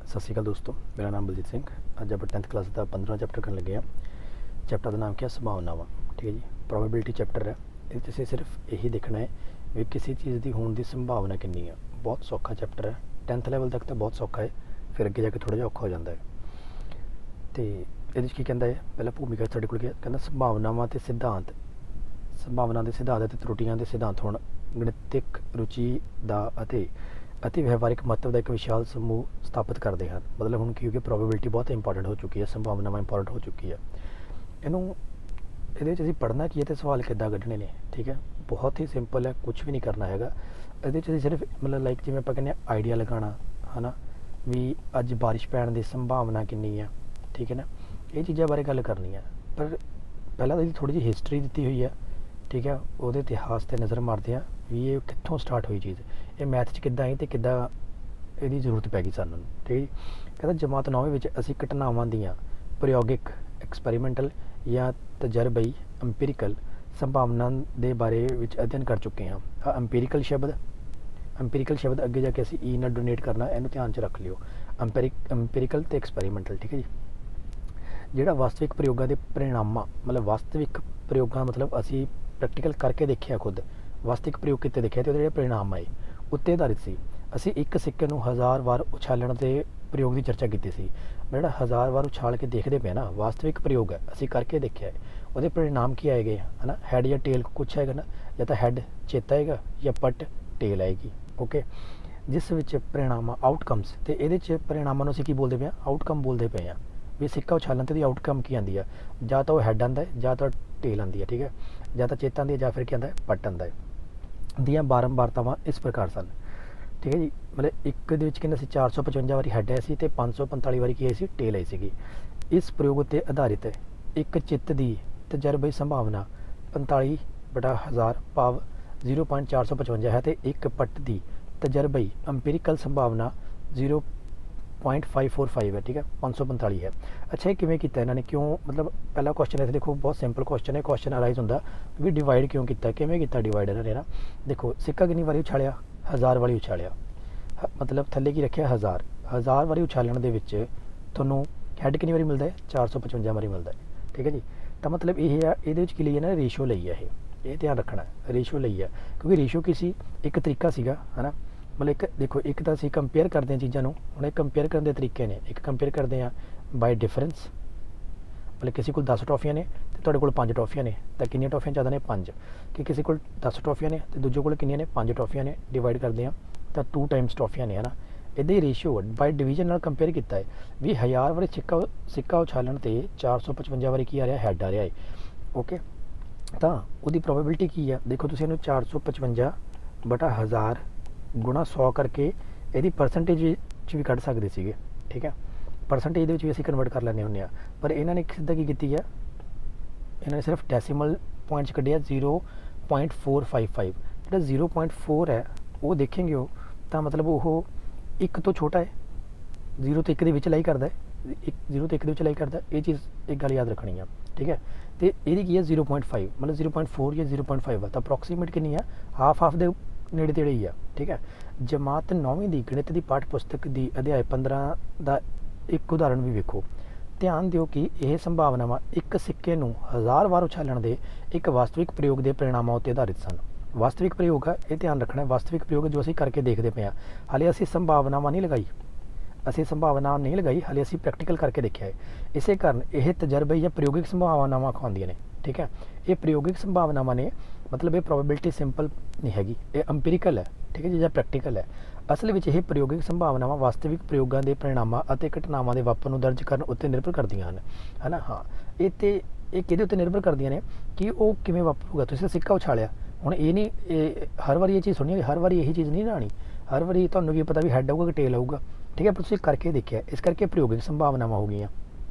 सत श्री अकाल दोस्तों, मेरा नाम बलजीत सिंह। अज आप 10th क्लास का 15वां चैप्टर करन लगे। चैप्टर का नाम क्या, संभावनावां। ठीक है जी, प्रोबेबिलिटी चैप्टर है। ये असीं सिर्फ यही देखना है भी किसी चीज़ की होने की संभावना कितनी है। बहुत सौखा चैप्टर है, 10th लैवल तक तो बहुत सौखा है, फिर अगे जाके थोड़ा जिहा औखा हो जाता है। तो ये की कहता है, पहला भूमिका साडे कोल कहता संभावनावां ते सिद्धांत। संभावना के सिद्धांत ते त्रुटियां के सिद्धांत होण गणितिक रुचि का अति व्यवहारिक महत्व का एक विशाल समूह स्थापित करते हैं। मतलब हम क्योंकि प्रोबेबिलिटी बहुत इंपॉर्टेंट हो चुकी है, संभावनावां इंपॉर्टेंट हो चुकी है। इनू ये असीं पढ़ना की है तो सवाल किद्दां कढ़ने ने। ठीक है, बहुत ही सिंपल है, कुछ भी नहीं करना है। ये सिर्फ मतलब लाइक जिवें आपां कहने आइडिया लगाना है ना, भी अज बारिश पैण की संभावना कितनी है। ठीक है ना, ये चीज़ों बारे गल करनी है। पर पहला तो थोड़ी जी हिस्टरी दी हुई है। ठीक है, वो इतिहास से नज़र मारते हैं भी ये कित्थों स्टार्ट हुई चीज़, ये मैथ च किद्दां आई तो किद्दां इहदी जरूरत पै गई सानूं। ठीक है जी, कहता जमात 9वीं विच असीं घटनावां दीआं प्रयोगिक एक्सपैरीमेंटल या तजरबई अंपीरिकल संभावना के बारे विच अध्ययन कर चुके हैं। अंपीरिकल शब्द अगे जाके असीं ई नाल डोनेट करना, इहनूं ध्यान च रख लिओ। अंपीरिकल ते एक्सपैरीमेंटल। ठीक है जी, जिहड़ा वास्तविक प्रयोगां दे परिणामां, मतलब वास्तविक प्रयोगां मतलब असीं प्रैक्टिकल करके देखिया, खुद वास्तविक प्रयोग किते देखिया तो जो परिणाम आए उत्ते आधारित सी। असीं एक सिक्के नूं 1000 वार उछालण के प्रयोग की चर्चा की सी। जिहड़ा 1000 वार उछाल के देखते पे ना, वास्तविक प्रयोग है, असीं करके देखिया है। वो परिणाम की आएगे है ना, हैड या टेल कुछ आएगा ना, या तो हैड चेता आएगा या पट टेल आएगी। ओके, जिस विच परिणाम आउटकम्स, तो ये परिणामों असीं की बोलते पे, आउटकम बोलते पे हैं भी सिक्का उछालन तो आउटकम की आती है, या तो हैड आता है या तो टेल आती है। ठीक है, या तो चेता आती है या फिर क्या आता है, पट आता है। दियाँ बारंबारतावां इस प्रकार सन। ठीक है जी, मतलब एक दे विच कहंदा सी 455 वारी हैड आई सी ते 545 वारी की आई सी, टेल आई सी। इस प्रयोग उत्ते आधारित एक चित्त की तजर्बई संभावना 45/1000 भाव 0.455 है, तो एक पट की तजर्बई अंपीरिकल संभावना 0.545 है। ठीक है, 545 है। अच्छा, ये किवें कीता इन्होंने, क्यों, मतलब पहला क्वेश्चन है, देखो बहुत सिंपल क्वेश्चन है। क्वेश्चन अराइज होंदा भी डिवाइड क्यों किया, किवें कीता डिवाइड इन्होंने ना। देखो सिक्का कितनी वारी उछालिया, 1000 वारी उछालिया, मतलब थल्ले की रखिया 1000 वारी उछालण दे विच तुहानूं हैड कितनी वारी मिलता है, 455 वारी मिलता है। ठीक है जी, तो मतलब ये है, ये की लिए ना रेशो लई है, ये ध्यान रखना, रेशो लई है। क्योंकि रेशो किसी एक तरीका सीगा है ना, मतलब एक देखो, एक तो असीं कंपेयर करते हैं चीज़ों, हम कंपेयर करने के तरीके ने। एक कंपेयर करते हैं बाय डिफरेंस, मतलब किसी को 10 टॉफियां ने तो तुहाडे कोल 5 टॉफियां ने, तो कितनी टॉफियां ज़्यादा ने, 5। कि किसी को 10 टॉफियां ने तो दूजे को कितनी ने, 5 टॉफियां ने, डिवाइड करते हैं तो 2 टाइम्स टॉफियां ने, है ना। इदा ही रेशियो बाय डिवीजन नाल कंपेयर किया है भी 1000 वारी सिक्का उछालन ते 455 वारी की आ रहा, हैड आ रहा है। ओके, तो उसकी प्रोबेबिलिटी की है, देखो तुसीं इहनूं 455/1000 गुणा 100 करके यदि परसेंटेज भी कढ़ सकते थे। ठीक है, परसेंटेज भी असीं कन्वर्ट कर लैंदे हुंदे आ, पर इन्होंने सीधा की कीती है, इन्होंने सिर्फ डेसीमल पॉइंट्स कढ़िया 0.455। जो 0.4 है वो देखेंगे हो तो मतलब वो एक तो छोटा है, 0 तो 1 के विच लाई करता है, 0 तो 1 के लाई करता है। ये चीज़ एक गल याद रखनी है। ठीक है, तो ये की है 0.5, मतलब 0.4 या 0.5 है, तो अप्रोक्सीमेट कितनी है, हाफ दे नेड़े तेड़े ही है। ठीक है, जमात 9वीं की गणित की पाठ पुस्तक की अध्याय 15 का एक उदाहरण भी वेखो। ध्यान दिओ कि यह संभावनावां एक सिक्के नूं 1000 वार उछालण के एक वास्तविक प्रयोग के परिणामों उत्ते आधारित सन। वास्तविक प्रयोग है, ये ध्यान रखना है, वास्तविक प्रयोग जो असीं करके देखते पे, हाले असीं संभावनावां नहीं लगाई, असीं संभावना नहीं लगाई, हाले असीं प्रैक्टिकल करके देखिया है। इस कारण यह तजर्बे या प्रयोगिक संभावनावां कहलाउंदियां ने। ठीक है, ये प्रयोगिक संभावनावां ने, मतलब ये प्रोबेबिलिटी सिंपल नहीं हैगी, ये अंपीरिकल है। ठीक है जी, या प्रैक्टिकल है। असल में यह प्रयोगिक संभावनावां वास्तविक प्रयोगों के परिणामों और घटनावां के वापर नूं दर्ज करन उत्ते निर्भर करदियां हन, है ना। हाँ, ये किहदे उत्ते निर्भर करदियां ने कि वो किवें वापरूगा। तुसीं सिक्का उछालिया, हुण ये नहीं हर बार ये चीज़ सुनी, हर बार यही चीज़ नहीं ना आनी, हर बार तुहानूं की पता भी हैड आऊगा कि टेल आऊगा। ठीक है, पर तुसीं करके देखिया, इस करके प्रयोगिक संभावनावां हो गई।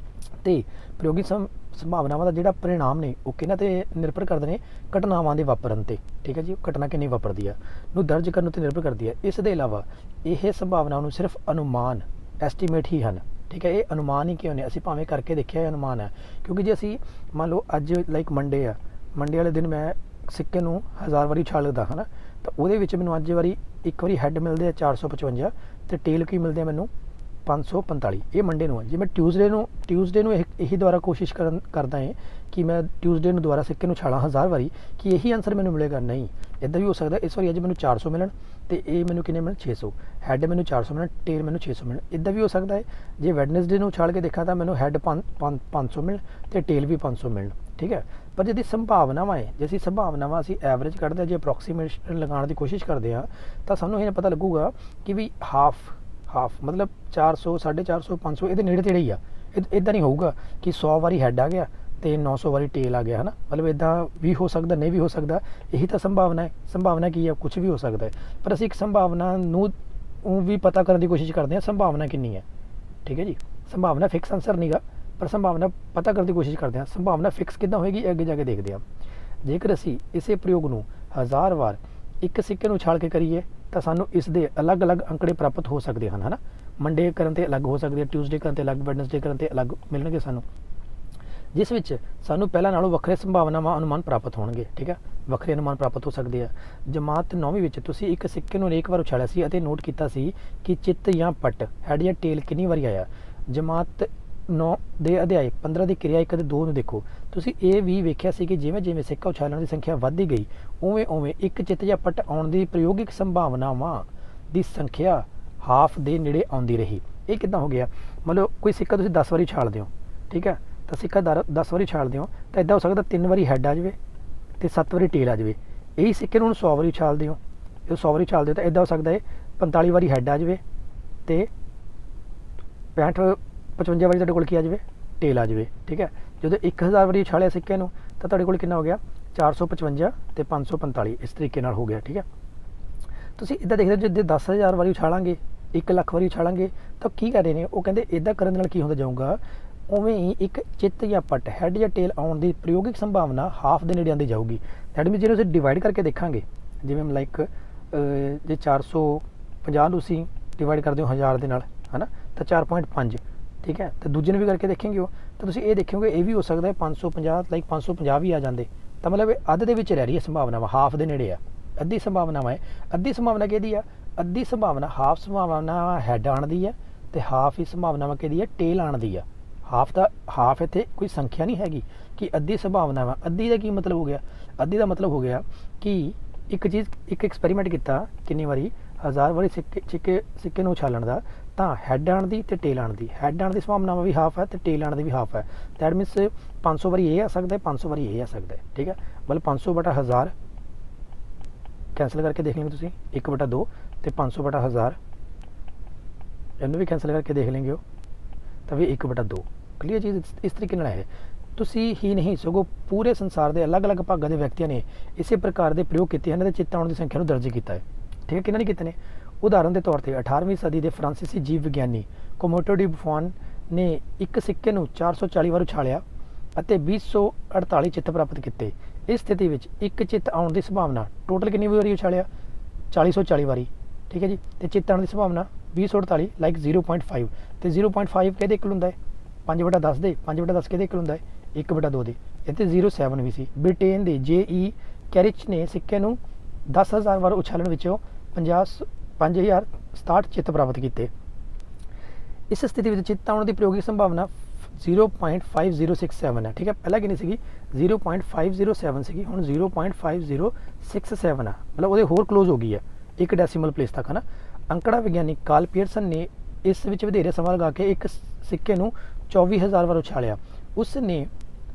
तो प्रयोगिक संभावनावां का जिहड़ा परिणाम ने वो किहनां ते निर्भर करदे ने, घटनावां दे वापरन ते। ठीक है जी, घटना किन्नी वापरदी है नूं दर्ज करन उत्ते निर्भर करदी है। इस दे इलावा यह संभावनावां नूं सिर्फ अनुमान, एस्टीमेट ही हैं। ठीक है, ये अनुमान ही क्यों ने, असीं भावें करके देखिया है, अनुमान है। क्योंकि जे असीं मान लो अज लाइक मंडे आ, मंडे वाले दिन मैं सिक्के नूं 1000 वारी उछालदा है ना, तो वो मैनूं अज वारी एक बारी हैड मिलते हैं 455, तो टेल की मिलते हैं मैनूं 545 ਇਹ ਮੰਡੇ ਨੂੰ ਹੈ। ਜੇ ਮੈਂ ਟਿਊਜ਼ਡੇ ਨੂੰ ਇਹੀ ਦੁਬਾਰਾ ਕੋਸ਼ਿਸ਼ ਕਰਦਾ ਹੈ ਕਿ ਮੈਂ ਟਿਊਜ਼ਡੇ ਨੂੰ ਦੁਬਾਰਾ ਸਿੱਕੇ ਨੂੰ ਛਾਲਾਂ 1000 ਵਾਰੀ ਕਿ ਇਹੀ ਆਨਸਰ ਮੈਨੂੰ ਮਿਲੇਗਾ, ਨਹੀਂ, ਇੱਦਾਂ ਵੀ ਹੋ ਸਕਦਾ ਇਸ ਵਾਰੀ ਅੱਜ ਮੈਨੂੰ 400 ਮਿਲਣ ਤੇ ਇਹ ਮੈਨੂੰ ਕਿੰਨੇ ਮਿਲਣ 600, ਹੈਡ ਮੈਨੂੰ 400 ਮਿਲਣ, ਟੇਲ ਮੈਨੂੰ 600 ਮਿਲਣ, ਇੱਦਾਂ ਵੀ ਹੋ ਸਕਦਾ ਹੈ। ਜੇ ਵੈਡਨਸਡੇ ਨੂੰ ਛਾਲ ਕੇ ਦੇਖਾਂ ਤਾਂ ਮੈਨੂੰ ਹੈਡ 500 ਮਿਲਣ ਤੇ ਟੇਲ ਵੀ 500 ਮਿਲਣ, ਠੀਕ ਹੈ। ਪਰ ਜਿਹਦੀ ਸੰਭਾਵਨਾਵਾਂ ਹੈ, ਜੇ ਅਸੀਂ ਸੰਭਾਵਨਾਵਾਂ ਅਸੀਂ ਐਵਰੇਜ ਕੱਢਦੇ ਹਾਂ, ਜੇ ਅਪਰੋਕਸੀਮੇਸ਼ਨ ਲਗਾਉਣ ਦੀ ਕੋਸ਼ਿਸ਼ ਕਰਦੇ ਹਾਂ ਤਾਂ ਸਾਨੂੰ ਇਹ ਪਤਾ ਲੱਗੂਗਾ ਕਿ ਵੀ ਹਾਫ ਮਤਲਬ 400 450 500 ਇਹਦੇ ਨੇੜੇ ਤੇੜੇ ਹੀ ਆ। ਇੱਦਾਂ ਨਹੀਂ ਹੋਊਗਾ ਕਿ 100 ਵਾਰੀ ਹੈਡ ਆ ਗਿਆ ਤੇ 900 ਵਾਰੀ ਟੇਲ ਆ ਗਿਆ, ਹੈ ਨਾ। ਮਤਲਬ ਇੱਦਾਂ ਵੀ ਹੋ ਸਕਦਾ, ਨਹੀਂ ਵੀ ਹੋ ਸਕਦਾ, ਇਹੀ ਤਾਂ ਸੰਭਾਵਨਾ ਹੈ। ਸੰਭਾਵਨਾ ਕੀ ਹੈ? ਕੁਝ ਵੀ ਹੋ ਸਕਦਾ ਹੈ। ਪਰ ਅਸੀਂ ਇੱਕ ਸੰਭਾਵਨਾ ਨੂੰ ਵੀ ਪਤਾ ਕਰਨ ਦੀ ਕੋਸ਼ਿਸ਼ ਕਰਦੇ ਹਾਂ, ਸੰਭਾਵਨਾ ਕਿੰਨੀ ਹੈ, ਠੀਕ ਹੈ ਜੀ। ਸੰਭਾਵਨਾ ਫਿਕਸ ਆਨਸਰ ਨਹੀਂਗਾ, ਪਰ ਸੰਭਾਵਨਾ ਪਤਾ ਕਰਨ ਦੀ ਕੋਸ਼ਿਸ਼ ਕਰਦੇ ਹਾਂ। ਸੰਭਾਵਨਾ ਫਿਕਸ ਕਿੱਦਾਂ ਹੋਏਗੀ ਅੱਗੇ ਜਾ ਕੇ ਦੇਖਦੇ ਹਾਂ। ਜੇਕਰ ਅਸੀਂ ਇਸੇ ਪ੍ਰਯੋਗ ਨੂੰ 1000 ਵਾਰ ਇੱਕ ਸਿੱਕੇ ਨੂੰ ਉਛਾਲ ਕੇ ਕਰੀਏ ਤਾਂ ਸਾਨੂੰ ਇਸ ਦੇ ਅਲੱਗ-ਅਲੱਗ ਅੰਕੜੇ ਪ੍ਰਾਪਤ ਹੋ ਸਕਦੇ ਹਨ, ਹੈ ਨਾ। ਮੰਡੇ ਕਰਨ 'ਤੇ ਅਲੱਗ ਹੋ ਸਕਦੇ ਆ, ਟਿਊਜ਼ਡੇ ਕਰਨ 'ਤੇ ਅਲੱਗ, ਵੈਡਨਸਡੇ ਕਰਨ 'ਤੇ ਅਲੱਗ ਮਿਲਣਗੇ ਸਾਨੂੰ, ਜਿਸ ਵਿੱਚ ਸਾਨੂੰ ਪਹਿਲਾਂ ਨਾਲੋਂ ਵੱਖਰੇ ਸੰਭਾਵਨਾਵਾਂ ਅਨੁਮਾਨ ਪ੍ਰਾਪਤ ਹੋਣਗੇ, ਠੀਕ ਹੈ। ਵੱਖਰੇ ਅਨੁਮਾਨ ਪ੍ਰਾਪਤ ਹੋ ਸਕਦੇ ਆ। ਜਮਾਤ 9ਵੀਂ ਵਿੱਚ ਤੁਸੀਂ ਇੱਕ ਸਿੱਕੇ ਨੂੰ ਅਨੇਕ ਵਾਰ ਉਛਾਲਿਆ ਸੀ ਅਤੇ ਨੋਟ ਕੀਤਾ ਸੀ ਕਿ ਚਿੱਤ ਜਾਂ ਪੱਟ, ਹੈਡ ਜਾਂ ਟੇਲ ਕਿੰਨੀ ਵਾਰੀ ਆਇਆ। ਜਮਾਤ 9 ਦੇ ਅਧਿਆਇ 15 ਦੀ ਕਿਰਿਆ 1 ਅਤੇ 2 ਨੂੰ ਦੇਖੋ। ਤੁਸੀਂ ਇਹ ਵੀ ਵੇਖਿਆ ਸੀ ਕਿ ਜਿਵੇਂ ਜਿਵੇਂ ਸਿੱਕਾ ਉਛਾਲਣ ਦੀ ਸੰਖਿਆ ਵੱਧਦੀ ਗਈ ਉਵੇਂ ਇੱਕ ਚਿੱਤ ਜਾਂ ਪੱਟ ਆਉਣ ਦੀ ਪ੍ਰਯੋਗਿਕ ਸੰਭਾਵਨਾਵਾਂ ਦੀ ਸੰਖਿਆ ਹਾਫ ਦੇ ਨੇੜੇ ਆਉਂਦੀ ਰਹੀ। ਇਹ ਕਿੱਦਾਂ ਹੋ ਗਿਆ? ਮਤਲਬ ਕੋਈ ਸਿੱਕਾ ਤੁਸੀਂ 10 ਵਾਰੀ ਉਛਾਲਦੇ ਹੋ, ਠੀਕ ਹੈ, ਤਾਂ ਸਿੱਕਾ 10 ਵਾਰੀ ਉਛਾਲਦੇ ਹੋ ਤਾਂ ਇੱਦਾਂ ਹੋ ਸਕਦਾ 3 ਵਾਰੀ ਹੈਡ ਆ ਜਾਵੇ ਅਤੇ 7 ਵਾਰੀ ਟੇਲ ਆ ਜਾਵੇ। ਇਹੀ ਸਿੱਕੇ ਨੂੰ ਹੁਣ 100 ਵਾਰੀ ਉਛਾਲਦੇ ਹੋ, ਜਦੋਂ 100 ਵਾਰੀ ਉਛਾਲਦੇ ਹੋ ਤਾਂ ਇੱਦਾਂ ਹੋ ਸਕਦਾ ਹੈ 45 ਵਾਰੀ ਹੈਡ ਆ ਜਾਵੇ ਅਤੇ 55 ਵਾਰੀ ਤੁਹਾਡੇ ਕੋਲ ਕੀ ਆ ਜਾਵੇ? ਟੇਲ ਆ ਜਾਵੇ, ਠੀਕ ਹੈ। ਜਦੋਂ 1000 ਵਾਰੀ ਉਛਾਲਿਆ ਸਿੱਕੇ ਨੂੰ ਤਾਂ ਤੁਹਾਡੇ ਕੋਲ ਕਿੰਨਾ ਹੋ ਗਿਆ? 455 ਅਤੇ 545, ਇਸ ਤਰੀਕੇ ਨਾਲ ਹੋ ਗਿਆ, ਠੀਕ ਹੈ। ਤੁਸੀਂ ਇੱਦਾਂ ਦੇਖਦੇ ਹੋ, ਜੇ 10,000 ਵਾਰੀ ਉਛਾਲਾਂਗੇ, 1 ਲੱਖ ਵਾਰੀ ਉਛਾਲਾਂਗੇ ਤਾਂ ਕੀ ਕਰ ਰਹੇ ਨੇ ਉਹ? ਕਹਿੰਦੇ ਇੱਦਾਂ ਕਰਨ ਨਾਲ ਕੀ ਹੁੰਦਾ ਜਾਊਗਾ, ਉਵੇਂ ਹੀ ਇੱਕ ਚਿੱਤ ਜਾਂ ਪੱਟ, ਹੈਡ ਜਾਂ ਟੇਲ ਆਉਣ ਦੀ ਪ੍ਰਯੋਗਿਕ ਸੰਭਾਵਨਾ ਹਾਫ ਦੇ ਨੇੜੇ ਆਉਂਦੀ ਜਾਊਗੀ। ਦੈਟ ਮੀਨਸ ਜਿਹਨੂੰ ਅਸੀਂ ਡਿਵਾਈਡ ਕਰਕੇ ਦੇਖਾਂਗੇ, ਜਿਵੇਂ ਲਾਈਕ ਜੇ 450 ਨੂੰ ਅਸੀਂ ਡਿਵਾਈਡ ਕਰਦੇ ਹੋ 1000 ਦੇ ਨਾਲ, ਹੈ ਨਾ, ਤਾਂ 4.5, ਠੀਕ ਹੈ। ਤਾਂ ਦੂਜੇ ਨੂੰ ਵੀ ਕਰਕੇ ਦੇਖेंगे ਹੋ ਤਾਂ ਤੁਸੀਂ ਇਹ ਦੇਖੋਗੇ ਇਹ ਵੀ ਹੋ ਸਕਦਾ ਹੈ 550, ਲਾਈਕ 550 ਵੀ ਆ ਜਾਂਦੇ। ਤਾਂ ਮਤਲਬ ਇਹ ਅੱਧ ਦੇ ਵਿੱਚ ਰਹਿ ਰਹੀ ਹੈ ਸੰਭਾਵਨਾਵਾਂ, ਹਾਫ ਦੇ ਨੇੜੇ ਆ। ਅੱਧੀ ਸੰਭਾਵਨਾਵਾਂ ਹੈ। ਅੱਧੀ ਸੰਭਾਵਨਾ ਕਿਹਦੀ ਆ? ਅੱਧੀ ਸੰਭਾਵਨਾ ਹਾਫ ਸੰਭਾਵਨਾ ਹੈਡ ਆਉਣ ਦੀ ਹੈ ਅਤੇ ਹਾਫ ਹੀ ਸੰਭਾਵਨਾਵਾ ਕਿਹਦੀ ਹੈ? ਟੇਲ ਆਉਣ ਦੀ ਆ। ਹਾਫ ਇੱਥੇ ਕੋਈ ਸੰਖਿਆ ਨਹੀਂ ਹੈਗੀ ਕਿ ਅੱਧੀ ਸੰਭਾਵਨਾਵਾਂ। ਅੱਧੀ ਦਾ ਕੀ ਮਤਲਬ ਹੋ ਗਿਆ? ਅੱਧੀ ਦਾ ਮਤਲਬ ਹੋ ਗਿਆ ਕਿ ਇੱਕ ਐਕਸਪੈਰੀਮੈਂਟ ਕੀਤਾ ਕਿੰਨੀ ਵਾਰੀ? 1000 ਵਾਰੀ ਸਿੱਕੇ ਨੂੰ ਉਛਾਲਣ ਦਾ, ਤਾਂ ਹੈਡ ਆਉਣ ਦੀ ਅਤੇ ਟੇਲ ਆਉਣ ਦੀ। ਹੈਡ ਆਉਣ ਦੀ ਸੰਭਾਵਨਾਵਾਂ ਵੀ ਹਾਫ ਹੈ ਅਤੇ ਟੇਲ ਆਉਣ ਦੀ ਵੀ ਹਾਫ ਹੈ। ਦੈਟ ਮੀਨਸ 500 ਵਾਰੀ ਇਹ ਆ ਸਕਦਾ ਹੈ, 500 ਵਾਰੀ ਇਹ ਆ ਸਕਦਾ ਹੈ, ਠੀਕ ਹੈ। ਮਤਲਬ 500/1000 ਕੈਂਸਲ ਕਰਕੇ ਦੇਖ ਲੈਂਗੇ ਤੁਸੀਂ, 1/2 ਅਤੇ 500/1000 ਇਹਨੂੰ ਵੀ ਕੈਂਸਲ ਕਰਕੇ ਦੇਖ ਲੈਂਗੇ ਹੋ ਤਾਂ ਵੀ 1/2। ਕਲੀਅਰ ਚੀਜ਼ ਇਸ ਤਰੀਕੇ ਨਾਲ ਹੈ। ਤੁਸੀਂ ਹੀ ਨਹੀਂ ਸਗੋਂ ਪੂਰੇ ਸੰਸਾਰ ਦੇ ਅਲੱਗ-ਅਲੱਗ ਭਾਗਾਂ ਦੇ ਵਿਅਕਤੀਆਂ ਨੇ ਇਸੇ ਪ੍ਰਕਾਰ ਦੇ ਪ੍ਰਯੋਗ ਕੀਤੇ ਹਨ ਅਤੇ ਚਿੱਤ ਆਉਣ ਦੀ ਸੰਖਿਆ ਨੂੰ ਦਰਜ ਕੀਤਾ ਹੈ, ਠੀਕ ਹੈ। ਕਿਹਨਾਂ ਨੇ ਕੀਤੇ ਨੇ? ਉਦਾਹਰਨ ਦੇ ਤੌਰ 'ਤੇ 18ਵੀਂ ਸਦੀ ਦੇ ਫਰਾਂਸੀਸੀ ਜੀਵ ਵਿਗਿਆਨੀ ਕੋਮੋਟੋ ਡੀ ਬੁਫੋਨ ਨੇ ਇੱਕ ਸਿੱਕੇ ਨੂੰ 440 ਵਾਰ ਉਛਾਲਿਆ ਅਤੇ 248 ਚਿੱਤ ਪ੍ਰਾਪਤ ਕੀਤੇ। ਇਸ ਸਥਿਤੀ ਵਿੱਚ ਇੱਕ ਚਿੱਤ ਆਉਣ ਦੀ ਸੰਭਾਵਨਾ, ਟੋਟਲ ਕਿੰਨੀ ਵਾਰੀ ਉਛਾਲਿਆ? 440 ਵਾਰੀ, ਠੀਕ ਹੈ ਜੀ। ਅਤੇ ਚਿੱਤ ਆਉਣ ਦੀ ਸੰਭਾਵਨਾ 248 ਲਾਈਕ 0.5 ਅਤੇ 0.5 ਕਿਹਦੇ ਇਕੁਅਲ ਹੁੰਦਾ ਹੈ? 5/10 ਦੇ। 5/10 ਕਿਹਦੇ ਇਕੁਅਲ ਹੁੰਦਾ ਹੈ? 1/2 ਦੇ। ਇੱਥੇ 0.7 ਵੀ ਸੀ। ਬ੍ਰਿਟੇਨ ਦੇ J.E. ਕੈਰਿਚ ਨੇ ਸਿੱਕੇ ਨੂੰ 10,000 ਵਾਰ ਉਛਾਲਣ ਵਿੱਚੋਂ 5067 ਚਿੱਤ ਪ੍ਰਾਪਤ ਕੀਤੇ। ਇਸ ਸਥਿਤੀ ਵਿੱਚ ਚਿੱਤ ਆਉਣ ਦੀ ਪ੍ਰਯੋਗਿਕ ਸੰਭਾਵਨਾ 0.5067 ਹੈ, ਠੀਕ ਹੈ। ਪਹਿਲਾਂ ਕਿੰਨੀ ਸੀਗੀ? 0.507 ਸੀਗੀ, ਹੁਣ 0.5067 ਆ। ਮਤਲਬ ਉਹਦੇ ਹੋਰ ਕਲੋਜ਼ ਹੋ ਗਈ ਹੈ, ਇੱਕ ਡੈਸੀਮਲ ਪਲੇਸ ਤੱਕ, ਹੈ ਨਾ। ਅੰਕੜਾ ਵਿਗਿਆਨੀ ਕਾਰਲ ਪੀਅਰਸਨ ਨੇ ਇਸ ਵਿੱਚ ਵਧੇਰੇ ਸਮਾਂ ਲਗਾ ਕੇ ਇੱਕ ਸਿੱਕੇ ਨੂੰ 24,000 ਵਾਰ ਉਛਾਲਿਆ। ਉਸ ਨੇ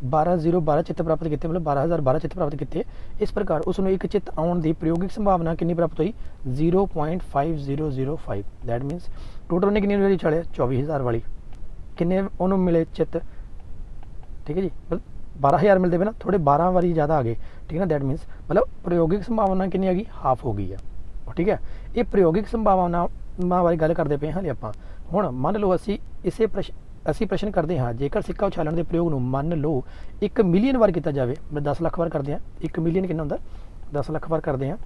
12,012 ਚਿੱਤ ਪ੍ਰਾਪਤ ਕੀਤੇ, ਮਤਲਬ 12,012 ਚਿੱਤ ਪ੍ਰਾਪਤ ਕੀਤੇ। ਇਸ ਪ੍ਰਕਾਰ ਉਸ ਨੂੰ ਇੱਕ ਚਿੱਤ ਆਉਣ ਦੀ ਪ੍ਰਯੋਗਿਕ ਸੰਭਾਵਨਾ ਕਿੰਨੀ ਪ੍ਰਾਪਤ ਹੋਈ? 0.5005। ਦੈਟ ਮੀਨਸ ਟੋਟਲ ਉਹਨੇ ਕਿੰਨੀ ਵਾਰੀ ਉਛਾਲਿਆ? 24,000 ਵਾਲੀ। ਕਿੰਨੇ ਉਹਨੂੰ ਮਿਲੇ ਚਿੱਤ? ਠੀਕ ਹੈ ਜੀ, ਮਤਲਬ 12,000 ਮਿਲਦੇ ਪਏ ਨਾ, ਥੋੜ੍ਹੇ 12 ਵਾਰੀ ਜ਼ਿਆਦਾ ਆ ਗਏ, ਠੀਕ ਹੈ ਨਾ। ਦੈਟ ਮੀਨਸ ਮਤਲਬ ਪ੍ਰਯੋਗਿਕ ਸੰਭਾਵਨਾ ਕਿੰਨੀ ਆ ਗਈ? ਹਾਫ ਹੋ ਗਈ ਆ, ਠੀਕ ਹੈ। ਇਹ ਪ੍ਰਯੋਗਿਕ ਸੰਭਾਵਨਾਵਾਂ ਬਾਰੇ ਗੱਲ ਕਰਦੇ ਪਏ ਹਾਂ ਆਪਾਂ। ਹੁਣ ਮੰਨ ਲਓ ਅਸੀਂ ਪ੍ਰਸ਼ਨ ਕਰਦੇ ਹਾਂ, ਜੇਕਰ ਸਿੱਕਾ ਉਛਾਲਣ ਦੇ ਪ੍ਰਯੋਗ ਨੂੰ ਮੰਨ ਲਓ 1 ਮਿਲੀਅਨ ਵਾਰ ਕੀਤਾ ਜਾਵੇ, ਮੈਂ 10 ਲੱਖ ਵਾਰ ਕਰਦੇ ਹਾਂ, 1 ਮਿਲੀਅਨ ਕਿੰਨਾ ਹੁੰਦਾ? 10 ਲੱਖ ਵਾਰ ਕਰਦੇ ਹਾਂ,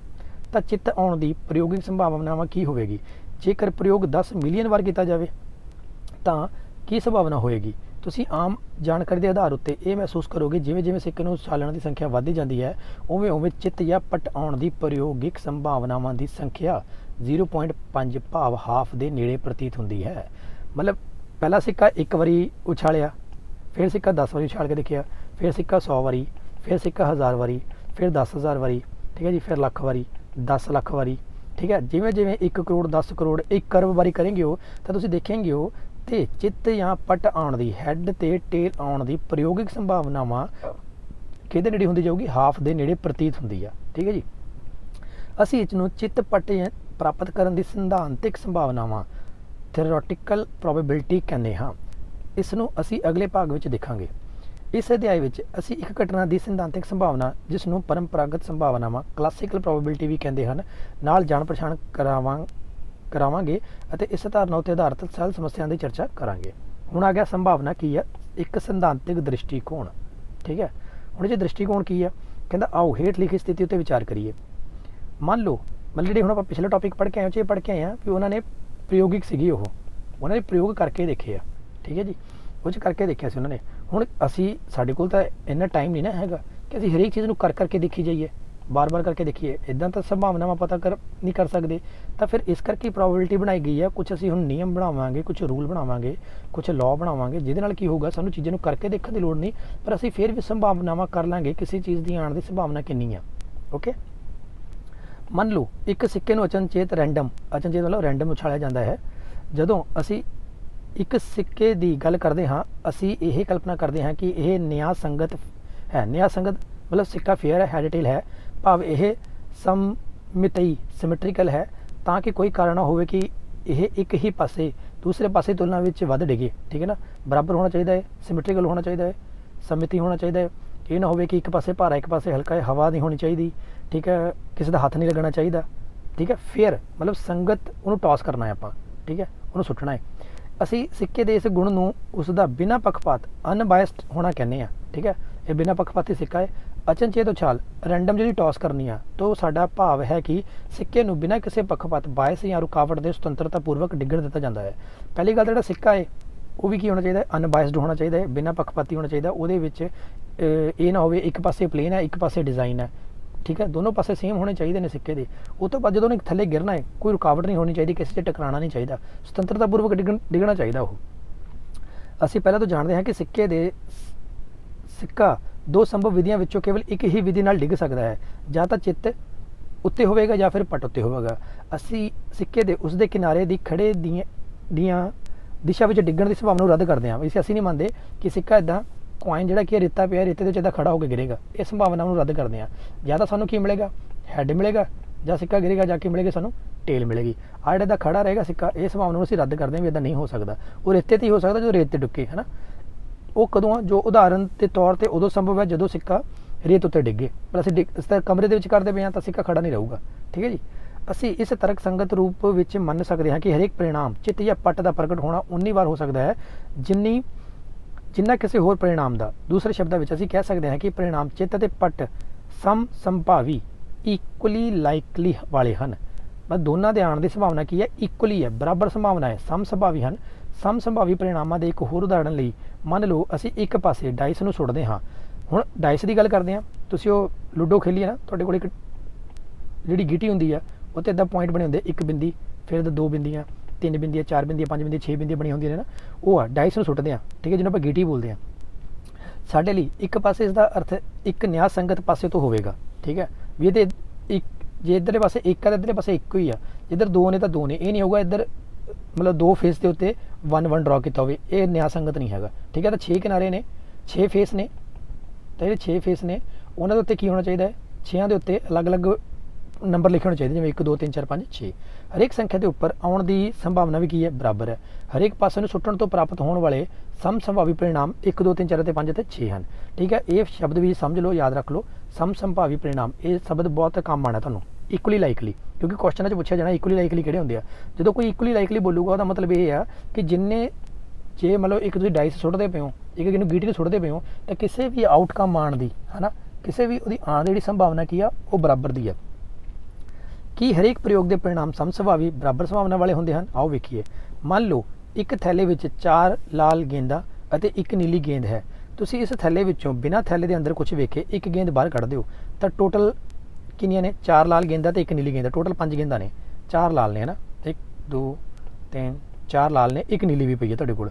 ਤਾਂ ਚਿੱਤ ਆਉਣ ਦੀ ਪ੍ਰਯੋਗਿਕ ਸੰਭਾਵਨਾਵਾਂ ਕੀ ਹੋਵੇਗੀ? ਜੇਕਰ ਪ੍ਰਯੋਗ 10 ਮਿਲੀਅਨ ਵਾਰ ਕੀਤਾ ਜਾਵੇ ਤਾਂ ਕੀ ਸੰਭਾਵਨਾ ਹੋਏਗੀ? ਤੁਸੀਂ ਆਮ ਜਾਣਕਾਰੀ ਦੇ ਆਧਾਰ ਉੱਤੇ ਇਹ ਮਹਿਸੂਸ ਕਰੋਗੇ ਜਿਵੇਂ ਜਿਵੇਂ ਸਿੱਕੇ ਨੂੰ ਉਛਾਲਣ ਦੀ ਸੰਖਿਆ ਵੱਧਦੀ ਜਾਂਦੀ ਹੈ ਉਵੇਂ ਚਿੱਤ ਜਾਂ ਪੱਟ ਆਉਣ ਦੀ ਪ੍ਰਯੋਗਿਕ ਸੰਭਾਵਨਾਵਾਂ ਦੀ ਸੰਖਿਆ 0.5 ਭਾਵ ਹਾਫ ਦੇ ਨੇੜੇ ਪ੍ਰਤੀਤ ਹੁੰਦੀ ਹੈ। मतलब पहला सिक्का एक बारी उछालिया, फिर सिक्का 10 बारी उछाल के देखिया, फिर सिक्का 100 बारी, फिर सिक्का 1000 बारी, फिर 10,000 बारी, ठीक है जी, फिर लख बारी, 10 लख बारी, ठीक है। जिमें जिमें 1 करोड़ 10 करोड़ 1 अरब बारी करेंगे हो तो तुसीं देखेंगे हो तो चित्त ਜਾਂ पट आउण दी हैड ते टेल आउण दी प्रयोगिक संभावनावां किहदे नेड़े हुंदी जाऊगी, हाफ दे नेड़े प्रतीत हुंदी आ, ठीक है जी। ਅਸੀਂ ਇਸ ਨੂੰ ਚਿੱਤ ਪਟ ਪ੍ਰਾਪਤ ਕਰਨ ਦੀ ਸਿਧਾਂਤਿਕ ਸੰਭਾਵਨਾਵਾਂ ਥਿਓਰੈਟੀਕਲ ਪ੍ਰੋਬੇਬਿਲਿਟੀ ਕਹਿੰਦੇ ਹਾਂ। ਇਸ ਨੂੰ ਅਸੀਂ ਅਗਲੇ ਭਾਗ ਵਿੱਚ ਦੇਖਾਂਗੇ। ਇਸ ਅਧਿਆਇ ਵਿੱਚ ਅਸੀਂ ਇੱਕ ਘਟਨਾ ਦੀ ਸਿਧਾਂਤਿਕ ਸੰਭਾਵਨਾ ਜਿਸ ਨੂੰ ਪਰੰਪਰਾਗਤ ਸੰਭਾਵਨਾਵਾਂ ਕਲਾਸੀਕਲ ਪ੍ਰੋਬੇਬਿਲਿਟੀ ਵੀ ਕਹਿੰਦੇ ਹਨ ਨਾਲ ਜਾਣ ਪਛਾਣ ਕਰਾਵਾਂਗੇ ਅਤੇ ਇਸ ਧਾਰਨਾ ਉੱਤੇ ਆਧਾਰਿਤ ਸਰਲ ਸਮੱਸਿਆਵਾਂ ਦੀ ਚਰਚਾ ਕਰਾਂਗੇ। ਹੁਣ ਆ ਗਿਆ ਸੰਭਾਵਨਾ ਕੀ ਹੈ, ਇੱਕ ਸਿਧਾਂਤਿਕ ਦ੍ਰਿਸ਼ਟੀਕੋਣ, ਠੀਕ ਹੈ। ਹੁਣ ਇਹ ਦ੍ਰਿਸ਼ਟੀਕੋਣ ਕੀ ਹੈ, ਕਹਿੰਦਾ ਆਓ ਹੇਠ ਲਿਖੀ ਸਥਿਤੀ ਉੱਤੇ ਵਿਚਾਰ ਕਰੀਏ। ਮੰਨ ਲਓ ਮਤਲਬ ਜਿਹੜੇ ਹੁਣ ਆਪਾਂ ਪਿਛਲੇ ਟੌਪਿਕ ਪੜ੍ਹ ਕੇ ਆਏ ਉਹ 'ਚ ਇਹ ਪੜ੍ਹ ਕੇ ਆਏ ਹਾਂ ਵੀ ਉਹਨਾਂ ਨੇ ਪ੍ਰਯੋਗਿਕ ਸੀਗੀ, ਉਹਨਾਂ ਨੇ ਪ੍ਰਯੋਗ ਕਰਕੇ ਦੇਖੇ ਆ, ਠੀਕ ਹੈ ਜੀ, ਉਹ 'ਚ ਕਰਕੇ ਦੇਖਿਆ ਸੀ ਉਹਨਾਂ ਨੇ। ਹੁਣ ਅਸੀਂ ਸਾਡੇ ਕੋਲ ਤਾਂ ਇੰਨਾ ਟਾਈਮ ਨਹੀਂ ਨਾ ਹੈਗਾ ਕਿ ਅਸੀਂ ਹਰੇਕ ਚੀਜ਼ ਨੂੰ ਕਰਕੇ ਦੇਖੀ ਜਾਈਏ, ਬਾਰ-ਬਾਰ ਕਰਕੇ ਦੇਖੀਏ, ਇੱਦਾਂ ਤਾਂ ਸੰਭਾਵਨਾਵਾਂ ਪਤਾ ਨਹੀਂ ਕਰ ਸਕਦੇ। ਤਾਂ ਫਿਰ ਇਸ ਕਰਕੇ ਪ੍ਰੋਬੇਬਿਲਿਟੀ ਬਣਾਈ ਗਈ ਹੈ। ਕੁਛ ਅਸੀਂ ਹੁਣ ਨਿਯਮ ਬਣਾਵਾਂਗੇ, ਕੁਛ ਰੂਲ ਬਣਾਵਾਂਗੇ, ਕੁਛ ਲਾਅ ਬਣਾਵਾਂਗੇ, ਜਿਹਦੇ ਨਾਲ ਕੀ ਹੋਊਗਾ ਸਾਨੂੰ ਚੀਜ਼ਾਂ ਨੂੰ ਕਰਕੇ ਦੇਖਣ ਦੀ ਲੋੜ ਨਹੀਂ, ਪਰ ਅਸੀਂ ਫਿਰ ਵੀ ਸੰਭਾਵਨਾਵਾਂ ਕਰ ਲਾਂਗੇ ਕਿਸੇ ਚੀਜ਼ ਦੀ ਆਉਣ ਦੀ ਸੰਭਾਵਨਾ ਕਿੰਨੀ ਆ। ਓਕੇ, ਮੰਨ ਲਓ ਇੱਕ ਸਿੱਕੇ ਨੂੰ ਅਚਨਚੇਤ ਮਤਲਬ ਰੈਂਡਮ ਉਛਾਲਿਆ ਜਾਂਦਾ ਹੈ। ਜਦੋਂ ਅਸੀਂ ਇੱਕ ਸਿੱਕੇ ਦੀ ਗੱਲ ਕਰਦੇ ਹਾਂ ਅਸੀਂ ਇਹ ਕਲਪਨਾ ਕਰਦੇ ਹਾਂ ਕਿ ਇਹ ਨਿਆਂ ਸੰਗਤ ਹੈ। ਨਿਆਂ ਸੰਗਤ ਮਤਲਬ ਸਿੱਕਾ ਫੇਅਰ ਹੈ, ਹੈਡ ਟੇਲ ਹੈ, ਭਾਵ ਇਹ ਸਮਮਿਤੀ ਸਿਮੈਟ੍ਰੀਕਲ ਹੈ ਤਾਂ ਕਿ ਕੋਈ ਕਾਰਨ ਨਾ ਹੋਵੇ ਕਿ ਇਹ ਇੱਕ ਹੀ ਪਾਸੇ ਦੂਸਰੇ ਪਾਸੇ ਦੀ ਤੁਲਨਾ ਵਿੱਚ ਵੱਧ ਡਿੱਗੇ, ਠੀਕ ਹੈ ਨਾ। ਬਰਾਬਰ ਹੋਣਾ ਚਾਹੀਦਾ ਹੈ, ਸਿਮੈਟ੍ਰੀਕਲ ਹੋਣਾ ਚਾਹੀਦਾ ਹੈ, ਸਮਮਿਤੀ ਹੋਣਾ ਚਾਹੀਦਾ ਹੈ। ਇਹ ਨਾ ਹੋਵੇ ਕਿ ਇੱਕ ਪਾਸੇ ਭਾਰਾ ਇੱਕ ਪਾਸੇ ਹਲਕਾ ਹੈ, ਹਵਾ ਨਹੀਂ ਹੋਣੀ ਚਾਹੀਦੀ, ਠੀਕ ਹੈ, ਕਿਸੇ ਦਾ ਹੱਥ ਨਹੀਂ ਲੱਗਣਾ ਚਾਹੀਦਾ, ਠੀਕ ਹੈ। ਫੇਅਰ ਮਤਲਬ ਸੰਗਤ ਉਹਨੂੰ ਟੌਸ ਕਰਨਾ ਹੈ ਆਪਾਂ, ਠੀਕ ਹੈ, ਉਹਨੂੰ ਸੁੱਟਣਾ ਹੈ। ਅਸੀਂ ਸਿੱਕੇ ਦੇ ਇਸ ਗੁਣ ਨੂੰ ਉਸ ਦਾ ਬਿਨਾਂ ਪੱਖਪਾਤ ਅਨਬਾਇਸਡ ਹੋਣਾ ਕਹਿੰਦੇ ਆ, ਠੀਕ ਹੈ। ਇਹ ਬਿਨਾਂ ਪੱਖਪਾਤੀ ਸਿੱਕਾ ਹੈ। ਅਚਨਚੇਤ ਉਛਾਲ ਰੈਂਡਮ ਜਿਹੜੀ ਟੌਸ ਕਰਨੀ ਆ ਤਾਂ ਸਾਡਾ ਭਾਵ ਹੈ ਕਿ ਸਿੱਕੇ ਨੂੰ ਬਿਨਾਂ ਕਿਸੇ ਪੱਖਪਾਤ ਬਾਇਸ ਜਾਂ ਰੁਕਾਵਟ ਦੇ ਸੁਤੰਤਰਤਾ ਪੂਰਵਕ ਡਿੱਗਣ ਦਿੱਤਾ ਜਾਂਦਾ ਹੈ। ਪਹਿਲੀ ਗੱਲ ਜਿਹੜਾ ਸਿੱਕਾ ਹੈ ਉਹ ਵੀ ਕੀ ਹੋਣਾ ਚਾਹੀਦਾ, ਅਨਬਾਇਸਡ ਹੋਣਾ ਚਾਹੀਦਾ ਹੈ, ਬਿਨਾਂ ਪੱਖਪਾਤੀ ਹੋਣਾ ਚਾਹੀਦਾ। ਉਹਦੇ ਵਿੱਚ ਇਹ ਨਾ ਹੋਵੇ ਇੱਕ ਪਾਸੇ ਪਲੇਨ ਹੈ ਇੱਕ ਪਾਸੇ ਡਿਜ਼ਾਈਨ ਹੈ, ਠੀਕ ਹੈ, ਦੋਨੋਂ ਪਾਸੇ ਸੇਮ ਹੋਣੇ ਚਾਹੀਦੇ ਨੇ ਸਿੱਕੇ ਦੇ। ਉਹ ਤੋਂ ਬਾਅਦ ਜਦੋਂ ਉਹਨੇ ਥੱਲੇ ਗਿਰਨਾ ਹੈ ਕੋਈ ਰੁਕਾਵਟ ਨਹੀਂ ਹੋਣੀ ਚਾਹੀਦੀ, ਕਿਸੇ 'ਚ ਟਕਰਾਉਣਾ ਨਹੀਂ ਚਾਹੀਦਾ, ਸੁਤੰਤਰਤਾ ਪੂਰਵਕ ਡਿੱਗਣਾ ਚਾਹੀਦਾ ਉਹ। ਅਸੀਂ ਪਹਿਲਾਂ ਤੋਂ ਜਾਣਦੇ ਹਾਂ ਕਿ ਸਿੱਕਾ ਦੋ ਸੰਭਵ ਵਿਧੀਆਂ ਵਿੱਚੋਂ ਕੇਵਲ ਇੱਕ ਹੀ ਵਿਧੀ ਨਾਲ ਡਿੱਗ ਸਕਦਾ ਹੈ, ਜਾਂ ਤਾਂ ਚਿੱਤ ਉੱਤੇ ਹੋਵੇਗਾ ਜਾਂ ਫਿਰ ਪਟ ਉੱਤੇ ਹੋਵੇਗਾ। ਅਸੀਂ ਸਿੱਕੇ ਦੇ ਉਸਦੇ ਕਿਨਾਰੇ ਦੀ ਖੜੇ ਦੀਆਂ ਦਿਸ਼ਾ ਵਿੱਚ ਡਿੱਗਣ ਦੀ ਸੰਭਾਵਨਾ ਨੂੰ ਰੱਦ ਕਰਦੇ ਹਾਂ। ਅਸੀਂ ਨਹੀਂ ਮੰਨਦੇ ਕਿ ਸਿੱਕਾ ਇੱਦਾਂ ਕੋਇਨ ਜਿਹੜਾ ਕਿ ਰੇਤਾ ਪਿਆ ਰੇਤੇ ਦੇ ਵਿੱਚ ਇੱਦਾਂ ਖੜਾ ਹੋ ਕੇ ਗਿਰੇਗਾ, ਇਹ ਸੰਭਾਵਨਾ ਨੂੰ ਰੱਦ ਕਰਦੇ ਹਾਂ। ਜਾਂ ਤਾਂ ਸਾਨੂੰ ਕੀ ਮਿਲੇਗਾ, ਹੈਡ ਮਿਲੇਗਾ, ਜਾਂ ਸਿੱਕਾ ਗਿਰੇਗਾ ਜਾ ਕੇ ਮਿਲੇਗੀ ਸਾਨੂੰ ਟੇਲ ਮਿਲੇਗੀ। ਆਹ ਜਿਹੜਾ ਇੱਦਾਂ ਖੜਾ ਰਹੇਗਾ ਸਿੱਕਾ, ਇਹ ਸੰਭਾਵਨਾ ਨੂੰ ਅਸੀਂ ਰੱਦ ਕਰਦੇ ਹਾਂ ਵੀ ਇੱਦਾਂ ਨਹੀਂ ਹੋ ਸਕਦਾ। ਉਹ ਰੇਤੇ 'ਤੇ ਹੀ ਹੋ ਸਕਦਾ ਜਦੋਂ ਰੇਤ 'ਤੇ ਡੁੱਕੇ, ਹੈ ਨਾ। ਉਹ ਕਦੋਂ ਆ, ਜੋ ਉਦਾਹਰਨ ਦੇ ਤੌਰ 'ਤੇ ਉਦੋਂ ਸੰਭਵ ਹੈ ਜਦੋਂ ਸਿੱਕਾ ਰੇਤ ਉੱਤੇ ਡਿੱਗੇ, ਪਰ ਅਸੀਂ ਇਸ ਤਰ੍ਹਾਂ ਕਮਰੇ ਦੇ ਵਿੱਚ ਕਰਦੇ ਪਏ ਹਾਂ ਤਾਂ ਸਿੱਕਾ ਖੜਾ ਨਹੀਂ ਰਹੂਗਾ, ਠੀਕ ਹੈ ਜੀ। ਅਸੀਂ ਇਸ ਤਰਕ ਸੰਗਤ ਰੂਪ ਵਿੱਚ ਮੰਨ ਸਕਦੇ ਹਾਂ ਕਿ ਹਰੇਕ ਪਰਿਣਾਮ ਚਿੱਤ ਜਾਂ ਪੱਟ ਦਾ ਪ੍ਰਗਟ ਹੋਣਾ ਉਨੀ ਵਾਰ ਹੋ ਸਕਦਾ ਹੈ ਜਿੰਨਾ ਕਿਸੇ ਹੋਰ ਪਰਿਣਾਮ ਦਾ। ਦੂਸਰੇ ਸ਼ਬਦਾਂ ਵਿੱਚ ਅਸੀਂ ਕਹਿ ਸਕਦੇ ਹਾਂ ਕਿ ਪਰਿਣਾਮ ਚਿੱਤ ਅਤੇ ਪੱਟ ਸਮਭਾਵੀ ਇਕੁਅਲੀ ਲਾਈਕਲੀ ਵਾਲੇ ਹਨ। ਬਸ ਦੋਨਾਂ ਦੇ ਆਉਣ ਦੀ ਸੰਭਾਵਨਾ ਕੀ ਹੈ, ਇਕੁਅਲੀ ਹੈ, ਬਰਾਬਰ ਸੰਭਾਵਨਾ ਹੈ, ਸਮਸੰਭਾਵੀ ਹਨ। ਸਮਸੰਭਾਵੀ ਪਰਿਣਾਮਾਂ ਦੇ ਇੱਕ ਹੋਰ ਉਦਾਹਰਣ ਲਈ ਮੰਨ ਲਓ ਅਸੀਂ ਇੱਕ ਪਾਸੇ ਡਾਇਸ ਨੂੰ ਸੁੱਟਦੇ ਹਾਂ। ਹੁਣ ਡਾਇਸ ਦੀ ਗੱਲ ਕਰਦੇ ਹਾਂ, ਤੁਸੀਂ ਉਹ ਲੂਡੋ ਖੇਲੀ ਹੈ ਨਾ, ਤੁਹਾਡੇ ਕੋਲ ਇੱਕ ਜਿਹੜੀ ਗੀਟੀ ਹੁੰਦੀ ਆ ਉਹ 'ਤੇ ਇੱਦਾਂ ਪੁਆਇੰਟ ਬਣੇ ਹੁੰਦੇ, ਇੱਕ ਬਿੰਦੀ, ਫਿਰ 2 ਬਿੰਦੀਆਂ, 3 ਬਿੰਦੀਆਂ, 4 ਬਿੰਦੀਆਂ, 5 ਬਿੰਦੀਆਂ, 6 ਬਿੰਦੀਆਂ ਬਣੀਆਂ ਹੁੰਦੀਆਂ ਨੇ ਨਾ, ਉਹ ਆ ਡਾਇਸ ਨੂੰ ਸੁੱਟਦੇ ਹਾਂ, ਠੀਕ ਹੈ, ਜਿਹਨੂੰ ਆਪਾਂ ਗੀਟੀ ਬੋਲਦੇ ਹਾਂ। ਸਾਡੇ ਲਈ ਇੱਕ ਪਾਸੇ ਇਸ ਦਾ ਅਰਥ ਇੱਕ ਨਿਆਂ ਸੰਗਤ ਪਾਸੇ ਤੋਂ ਹੋਵੇਗਾ, ਠੀਕ ਹੈ, ਵੀ ਇਹਦੇ ਜੇ ਇੱਧਰਲੇ ਪਾਸੇ ਇੱਕ ਆ ਤਾਂ ਇੱਧਰਲੇ ਪਾਸੇ ਇੱਕੋ ਹੀ ਆ, ਜਿੱਧਰ 2 ਨੇ ਤਾਂ 2 ਨੇ, ਇਹ ਨਹੀਂ ਹੋਊਗਾ ਇੱਧਰ ਮਤਲਬ 2 ਫੇਸ ਦੇ ਉੱਤੇ 1 ਡਰਾ ਕੀਤਾ ਹੋਵੇ, ਇਹ ਨਿਆਂ ਸੰਗਤ ਨਹੀਂ ਹੈਗਾ, ਠੀਕ ਹੈ। ਤਾਂ 6 ਕਿਨਾਰੇ ਨੇ, 6 ਫੇਸ ਨੇ, ਤਾਂ ਜਿਹੜੇ 6 ਫੇਸ ਨੇ ਉਹਨਾਂ ਦੇ ਉੱਤੇ ਕੀ ਹੋਣਾ ਚਾਹੀਦਾ ਹੈ, 6ਾਂ ਦੇ ਉੱਤੇ ਅਲੱਗ-ਅਲੱਗ ਨੰਬਰ ਲਿਖੇ ਹੋਣੇ ਚਾਹੀਦੇ, ਜਿਵੇਂ 1 2 3 4 5 6। ਹਰੇਕ ਸੰਖਿਆ ਦੇ ਉੱਪਰ ਆਉਣ ਦੀ ਸੰਭਾਵਨਾ ਵੀ ਕੀ ਹੈ, ਬਰਾਬਰ ਹੈ। ਹਰੇਕ ਪਾਸੇ ਨੂੰ ਸੁੱਟਣ ਤੋਂ ਪ੍ਰਾਪਤ ਹੋਣ ਵਾਲੇ ਸਮਸੰਭਾਵੀ ਪਰਿਣਾਮ 1 2 3 4 ਅਤੇ 5 ਅਤੇ 6 ਹਨ, ਠੀਕ ਹੈ। ਇਹ ਸ਼ਬਦ ਵੀ ਸਮਝ ਲਓ, ਯਾਦ ਰੱਖ ਲਓ, ਸਮਸੰਭਾਵੀ ਪਰਿਣਾਮ, ਇਹ ਸ਼ਬਦ ਬਹੁਤ ਕੰਮ ਆਉਣਾ ਤੁਹਾਨੂੰ। ਇਕੁਅਲੀ ਲਾਈਕਲੀ, ਕਿਉਂਕਿ ਕੁਐਸਚਨਾਂ 'ਚ ਪੁੱਛਿਆ ਜਾਣਾ ਇਕੁਅਲੀ ਲਾਈਕਲੀ ਕਿਹੜੇ ਹੁੰਦੇ ਆ। ਜਦੋਂ ਕੋਈ ਇਕੁਅਲੀ ਲਾਈਕਲੀ ਬੋਲੂਗਾ ਉਹਦਾ ਮਤਲਬ ਇਹ ਆ ਕਿ ਜੇ ਮਤਲਬ ਇੱਕ ਤੁਸੀਂ ਡਾਈਸ ਸੁੱਟਦੇ ਪਏ ਹੋ, ਇੱਕ ਇਹਨੂੰ ਗੀਟੀ ਨੂੰ ਸੁੱਟਦੇ ਪਏ ਹੋ, ਤਾਂ ਕਿਸੇ ਵੀ ਆਊਟਕਮ ਆਉਣ ਦੀ, ਹੈ ਨਾ, ਕਿਸੇ ਵੀ ਉਹਦੀ ਆਉਣ ਦੀ ਜਿਹੜੀ ਸੰਭਾਵਨਾ ਕੀ ਆ ਉਹ ਬਰਾਬਰ ਦੀ ਆ। ਕੀ ਹਰੇਕ ਪ੍ਰਯੋਗ ਦੇ ਪਰਿਣਾਮ ਸਮਸੰਭਾਵੀ ਬਰਾਬਰ ਸੰਭਾਵਨਾ ਵਾਲੇ ਹੁੰਦੇ ਹਨ? ਆਓ ਵੇਖੀਏ। ਮੰਨ ਲਓ ਇੱਕ ਥੈਲੇ ਵਿੱਚ 4 ਲਾਲ ਗੇਂਦਾਂ ਅਤੇ 1 ਨੀਲੀ ਗੇਂਦ ਹੈ। ਤੁਸੀਂ ਇਸ ਥੈਲੇ ਵਿੱਚੋਂ ਬਿਨਾਂ ਥੈਲੇ ਦੇ ਅੰਦਰ ਕੁਝ ਵੇਖੇ ਇੱਕ ਗੇਂਦ ਬਾਹਰ ਕੱਢ ਦਿਓ ਤਾਂ ਟੋਟਲ ਕਿੰਨੀਆਂ ਨੇ? 4 ਲਾਲ ਗੇਂਦਾਂ ਤੇ 1 ਨੀਲੀ ਗੇਂਦ, ਟੋਟਲ 5 ਗੇਂਦਾਂ ਨੇ, 4 ਲਾਲ ਨੇ, ਹੈ ਨਾ, 1 2 3 4 ਲਾਲ ਨੇ, 1 ਨੀਲੀ ਵੀ ਪਈ ਹੈ ਤੁਹਾਡੇ ਕੋਲ।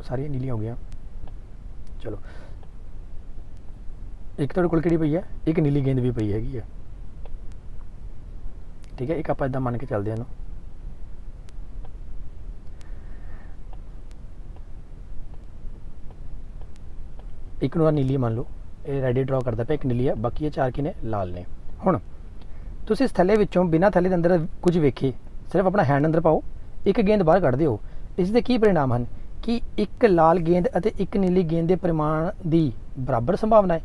ਸਾਰੀਆਂ ਨੀਲੀਆਂ ਹੋ ਗਈਆਂ। ਚਲੋ ਇੱਕ ਤੁਹਾਡੇ ਕੋਲ ਕਿਹੜੀ ਪਈ ਹੈ, 1 ਨੀਲੀ ਗੇਂਦ ਵੀ ਪਈ ਹੈਗੀ ਆ, ਠੀਕ ਹੈ। ਇੱਕ ਆਪਾਂ ਇਦਾਂ ਮੰਨ ਕੇ ਚੱਲਦੇ ਹਾਂ ਇਹਨੂੰ, ਇੱਕ ਨੂੰ ਨੀਲੀ ਮੰਨ ਲਓ, ਇਹ ਰੈਡੀ ਡਰਾ ਕਰਦਾ ਪਿਆ, 1 ਨੀਲੀ ਹੈ, ਬਾਕੀ ਇਹ 4 ਕੀ ਨੇ, ਲਾਲ ਨੇ। ਹੁਣ ਤੁਸੀਂ ਇਸ ਥੈਲੇ ਵਿੱਚੋਂ ਬਿਨਾਂ ਥੈਲੇ ਦੇ ਅੰਦਰ ਕੁਝ ਵੇਖੇ, ਸਿਰਫ ਆਪਣਾ ਹੈਂਡ ਅੰਦਰ ਪਾਓ, 1 ਗੇਂਦ ਬਾਹਰ ਕੱਢ ਦਿਓ। ਇਸ ਦੇ ਕੀ ਪਰਿਣਾਮ ਹਨ ਕਿ 1 ਲਾਲ ਗੇਂਦ ਅਤੇ 1 ਨੀਲੀ ਗੇਂਦ ਦੇ ਪਰਿਮਾਣ ਦੀ ਬਰਾਬਰ ਸੰਭਾਵਨਾ ਹੈ।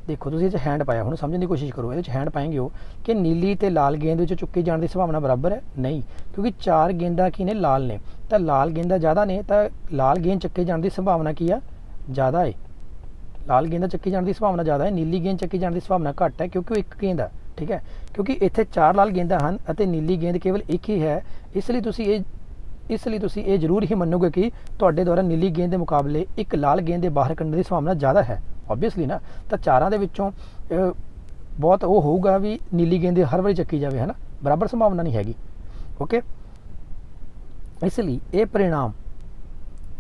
ਦੇਖੋ ਤੁਸੀਂ ਇਹ 'ਚ ਹੈਂਡ ਪਾਇਆ, ਹੁਣ ਸਮਝਣ ਦੀ ਕੋਸ਼ਿਸ਼ ਕਰੋ, ਇਹਦੇ 'ਚ ਹੈਂਡ ਪਾਏਂਗੇ ਹੋ ਕਿ ਨੀਲੀ ਤੇ ਲਾਲ ਗੇਂਦ ਵਿੱਚ ਚੁੱਕੀ ਜਾਣ ਦੀ ਸੰਭਾਵਨਾ ਬਰਾਬਰ ਹੈ, ਨਹੀਂ, ਕਿਉਂਕਿ 4 ਗੇਂਦਾਂ ਕੀ ਨੇ, ਲਾਲ ਨੇ, ਤਾਂ ਲਾਲ ਗੇਂਦਾਂ ਜ਼ਿਆਦਾ ਨੇ, ਤਾਂ ਲਾਲ ਗੇਂਦ ਚੱਕੇ ਜਾਣ ਦੀ ਸੰਭਾਵਨਾ ਕੀ ਆ, ਜ਼ਿਆਦਾ ਹੈ। ਲਾਲ ਗੇਂਦਾਂ ਚੱਕੀ ਜਾਣ ਦੀ ਸੰਭਾਵਨਾ ਜ਼ਿਆਦਾ ਹੈ, ਨੀਲੀ ਗੇਂਦ ਚੱਕੀ ਜਾਣ ਦੀ ਸੰਭਾਵਨਾ ਘੱਟ ਹੈ, ਕਿਉਂਕਿ ਉਹ 1 ਗੇਂਦ ਆ, ਠੀਕ ਹੈ। ਕਿਉਂਕਿ ਇੱਥੇ 4 ਲਾਲ ਗੇਂਦਾਂ ਹਨ ਅਤੇ ਨੀਲੀ ਗੇਂਦ ਕੇਵਲ 1 ਹੀ ਹੈ, ਇਸ ਲਈ ਤੁਸੀਂ ਇਹ ਜ਼ਰੂਰ ਹੀ ਮੰਨੋਗੇ ਕਿ ਤੁਹਾਡੇ ਦੁਆਰਾ ਨੀਲੀ ਗੇਂਦ ਦੇ ਮੁਕਾਬਲੇ 1 ਲਾਲ ਗੇਂਦ ਦੇ ਬਾਹਰ ਕੱਢਣ ਦੀ ਸੰਭਾਵਨਾ ਜ਼ਿਆਦਾ ਹੈ, ਓਬਵੀਅਸਲੀ ਨਾ। ਤਾਂ 4 ਦੇ ਵਿੱਚੋਂ ਬਹੁਤ ਉਹ ਹੋਊਗਾ ਵੀ ਨੀਲੀ ਗੇਂਦ ਹਰ ਵਾਰੀ ਚੱਕੀ ਜਾਵੇ, ਹੈ ਨਾ, ਬਰਾਬਰ ਸੰਭਾਵਨਾ ਨਹੀਂ ਹੈਗੀ, ਓਕੇ। ਇਸ ਲਈ ਇਹ ਪਰਿਣਾਮ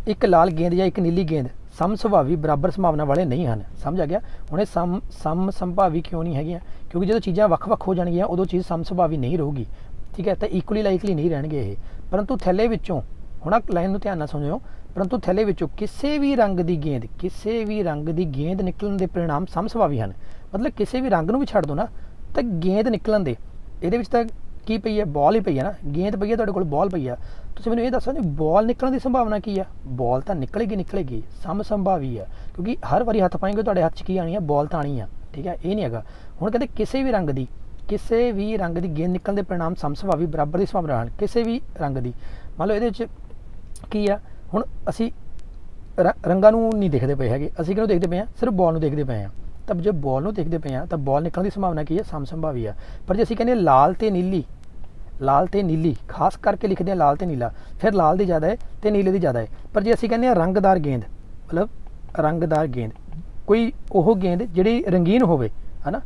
1 ਲਾਲ ਗੇਂਦ ਜਾਂ 1 ਨੀਲੀ ਗੇਂਦ ਸਮਸੁਭਾਵੀ ਬਰਾਬਰ ਸੰਭਾਵਨਾ ਵਾਲੇ ਨਹੀਂ ਹਨ। ਸਮਝ ਆ ਗਿਆ? ਹੁਣ ਇਹ ਸਮਸੰਭਾਵੀ ਕਿਉਂ ਨਹੀਂ ਹੈਗੀਆਂ? ਕਿਉਂਕਿ ਜਦੋਂ ਚੀਜ਼ਾਂ ਵੱਖ-ਵੱਖ ਹੋ ਜਾਣਗੀਆਂ ਉਦੋਂ ਚੀਜ਼ ਸਮਸੁਭਾਵੀ ਨਹੀਂ ਰਹੂਗੀ, ਠੀਕ ਹੈ। ਤਾਂ ਇਕੁਅਲੀ ਲਾਈਕਲੀ ਨਹੀਂ ਰਹਿਣਗੇ ਇਹ। ਪਰੰਤੂ ਥੈਲੇ ਵਿੱਚੋਂ, ਹੁਣ ਆ ਲਾਈਨ ਨੂੰ ਧਿਆਨ ਨਾਲ ਸੁਣਿਓ, ਪਰੰਤੂ ਥੈਲੇ ਵਿੱਚੋਂ ਕਿਸੇ ਵੀ ਰੰਗ ਦੀ ਗੇਂਦ ਨਿਕਲਣ ਦੇ ਪਰਿਣਾਮ ਸਮਸੁਭਾਵੀ ਹਨ। ਮਤਲਬ ਕਿਸੇ ਵੀ ਰੰਗ ਨੂੰ ਵੀ ਛੱਡ ਦੋ ਨਾ, ਤਾਂ ਗੇਂਦ ਨਿਕਲਣ ਦੇ, ਇਹਦੇ ਵਿੱਚ ਤਾਂ ਕੀ ਪਈ ਹੈ, ਬਾਲ ਹੀ ਪਈ ਹੈ ਨਾ, ਗੇਂਦ ਪਈ ਹੈ ਤੁਹਾਡੇ ਕੋਲ, ਬਾਲ ਪਈ ਆ। ਤੁਸੀਂ ਮੈਨੂੰ ਇਹ ਦੱਸੋ ਜੀ ਬਾਲ ਨਿਕਲਣ ਦੀ ਸੰਭਾਵਨਾ ਕੀ ਆ? ਬਾਲ ਤਾਂ ਨਿਕਲੇਗੀ, ਸਮਸੰਭਾਵੀ ਆ, ਕਿਉਂਕਿ ਹਰ ਵਾਰੀ ਹੱਥ ਪਾਏਂਗੇ ਤੁਹਾਡੇ ਹੱਥ 'ਚ ਕੀ ਆਣੀ ਆ, ਬਾਲ ਤਾਂ ਆਣੀ ਆ, ਠੀਕ ਹੈ। ਇਹ ਨਹੀਂ ਹੈਗਾ। ਹੁਣ ਕਹਿੰਦੇ ਕਿਸੇ ਵੀ ਰੰਗ ਦੀ ਗੇਂਦ ਨਿਕਲਣ ਦੇ ਪਰਿਣਾਮ ਸਮਸੁਭਾਵੀ ਬਰਾਬਰ ਦੀ ਸੰਭਾਵਨਾ ਹਨ, ਕਿਸੇ ਵੀ ਰੰਗ ਦੀ। ਮੰਨ ਲਓ ਇਹਦੇ ਵਿੱਚ ਕੀ ਆ, ਹੁਣ ਅਸੀਂ ਰੰਗਾਂ ਨੂੰ ਨਹੀਂ ਦੇਖਦੇ ਪਏ ਹੈਗੇ, ਅਸੀਂ ਕਿਹਨੂੰ ਦੇਖਦੇ ਪਏ ਹਾਂ, ਸਿਰਫ ਬਾਲ ਨੂੰ ਦੇਖਦੇ ਪਏ ਹਾਂ। ਤਾਂ ਜੇ ਬਾਲ ਨੂੰ ਦੇਖਦੇ ਪਏ ਹਾਂ ਤਾਂ ਬਾਲ ਨਿਕਲਣ ਦੀ ਸੰਭਾਵਨਾ ਕੀ ਹੈ, ਸਮਸੰਭਾਵੀ ਆ। ਪਰ ਜੇ ਅਸੀਂ ਕਹਿੰਦੇ ਲਾਲ ਤੇ ਨੀਲੀ, ਖਾਸ ਕਰਕੇ ਲਿਖਦੇ ਹਾਂ ਲਾਲ ਤੇ ਨੀਲਾ, ਫਿਰ ਲਾਲ ਦੀ ਜ਼ਿਆਦਾ ਹੈ ਤੇ ਨੀਲੇ ਦੀ ਜ਼ਿਆਦਾ ਹੈ। ਪਰ ਜੇ ਅਸੀਂ ਕਹਿੰਦੇ ਹਾਂ ਰੰਗਦਾਰ ਗੇਂਦ, ਕੋਈ ਉਹ ਗੇਂਦ ਜਿਹੜੀ ਰੰਗੀਨ ਹੋਵੇ, ਹੈ ਨਾ,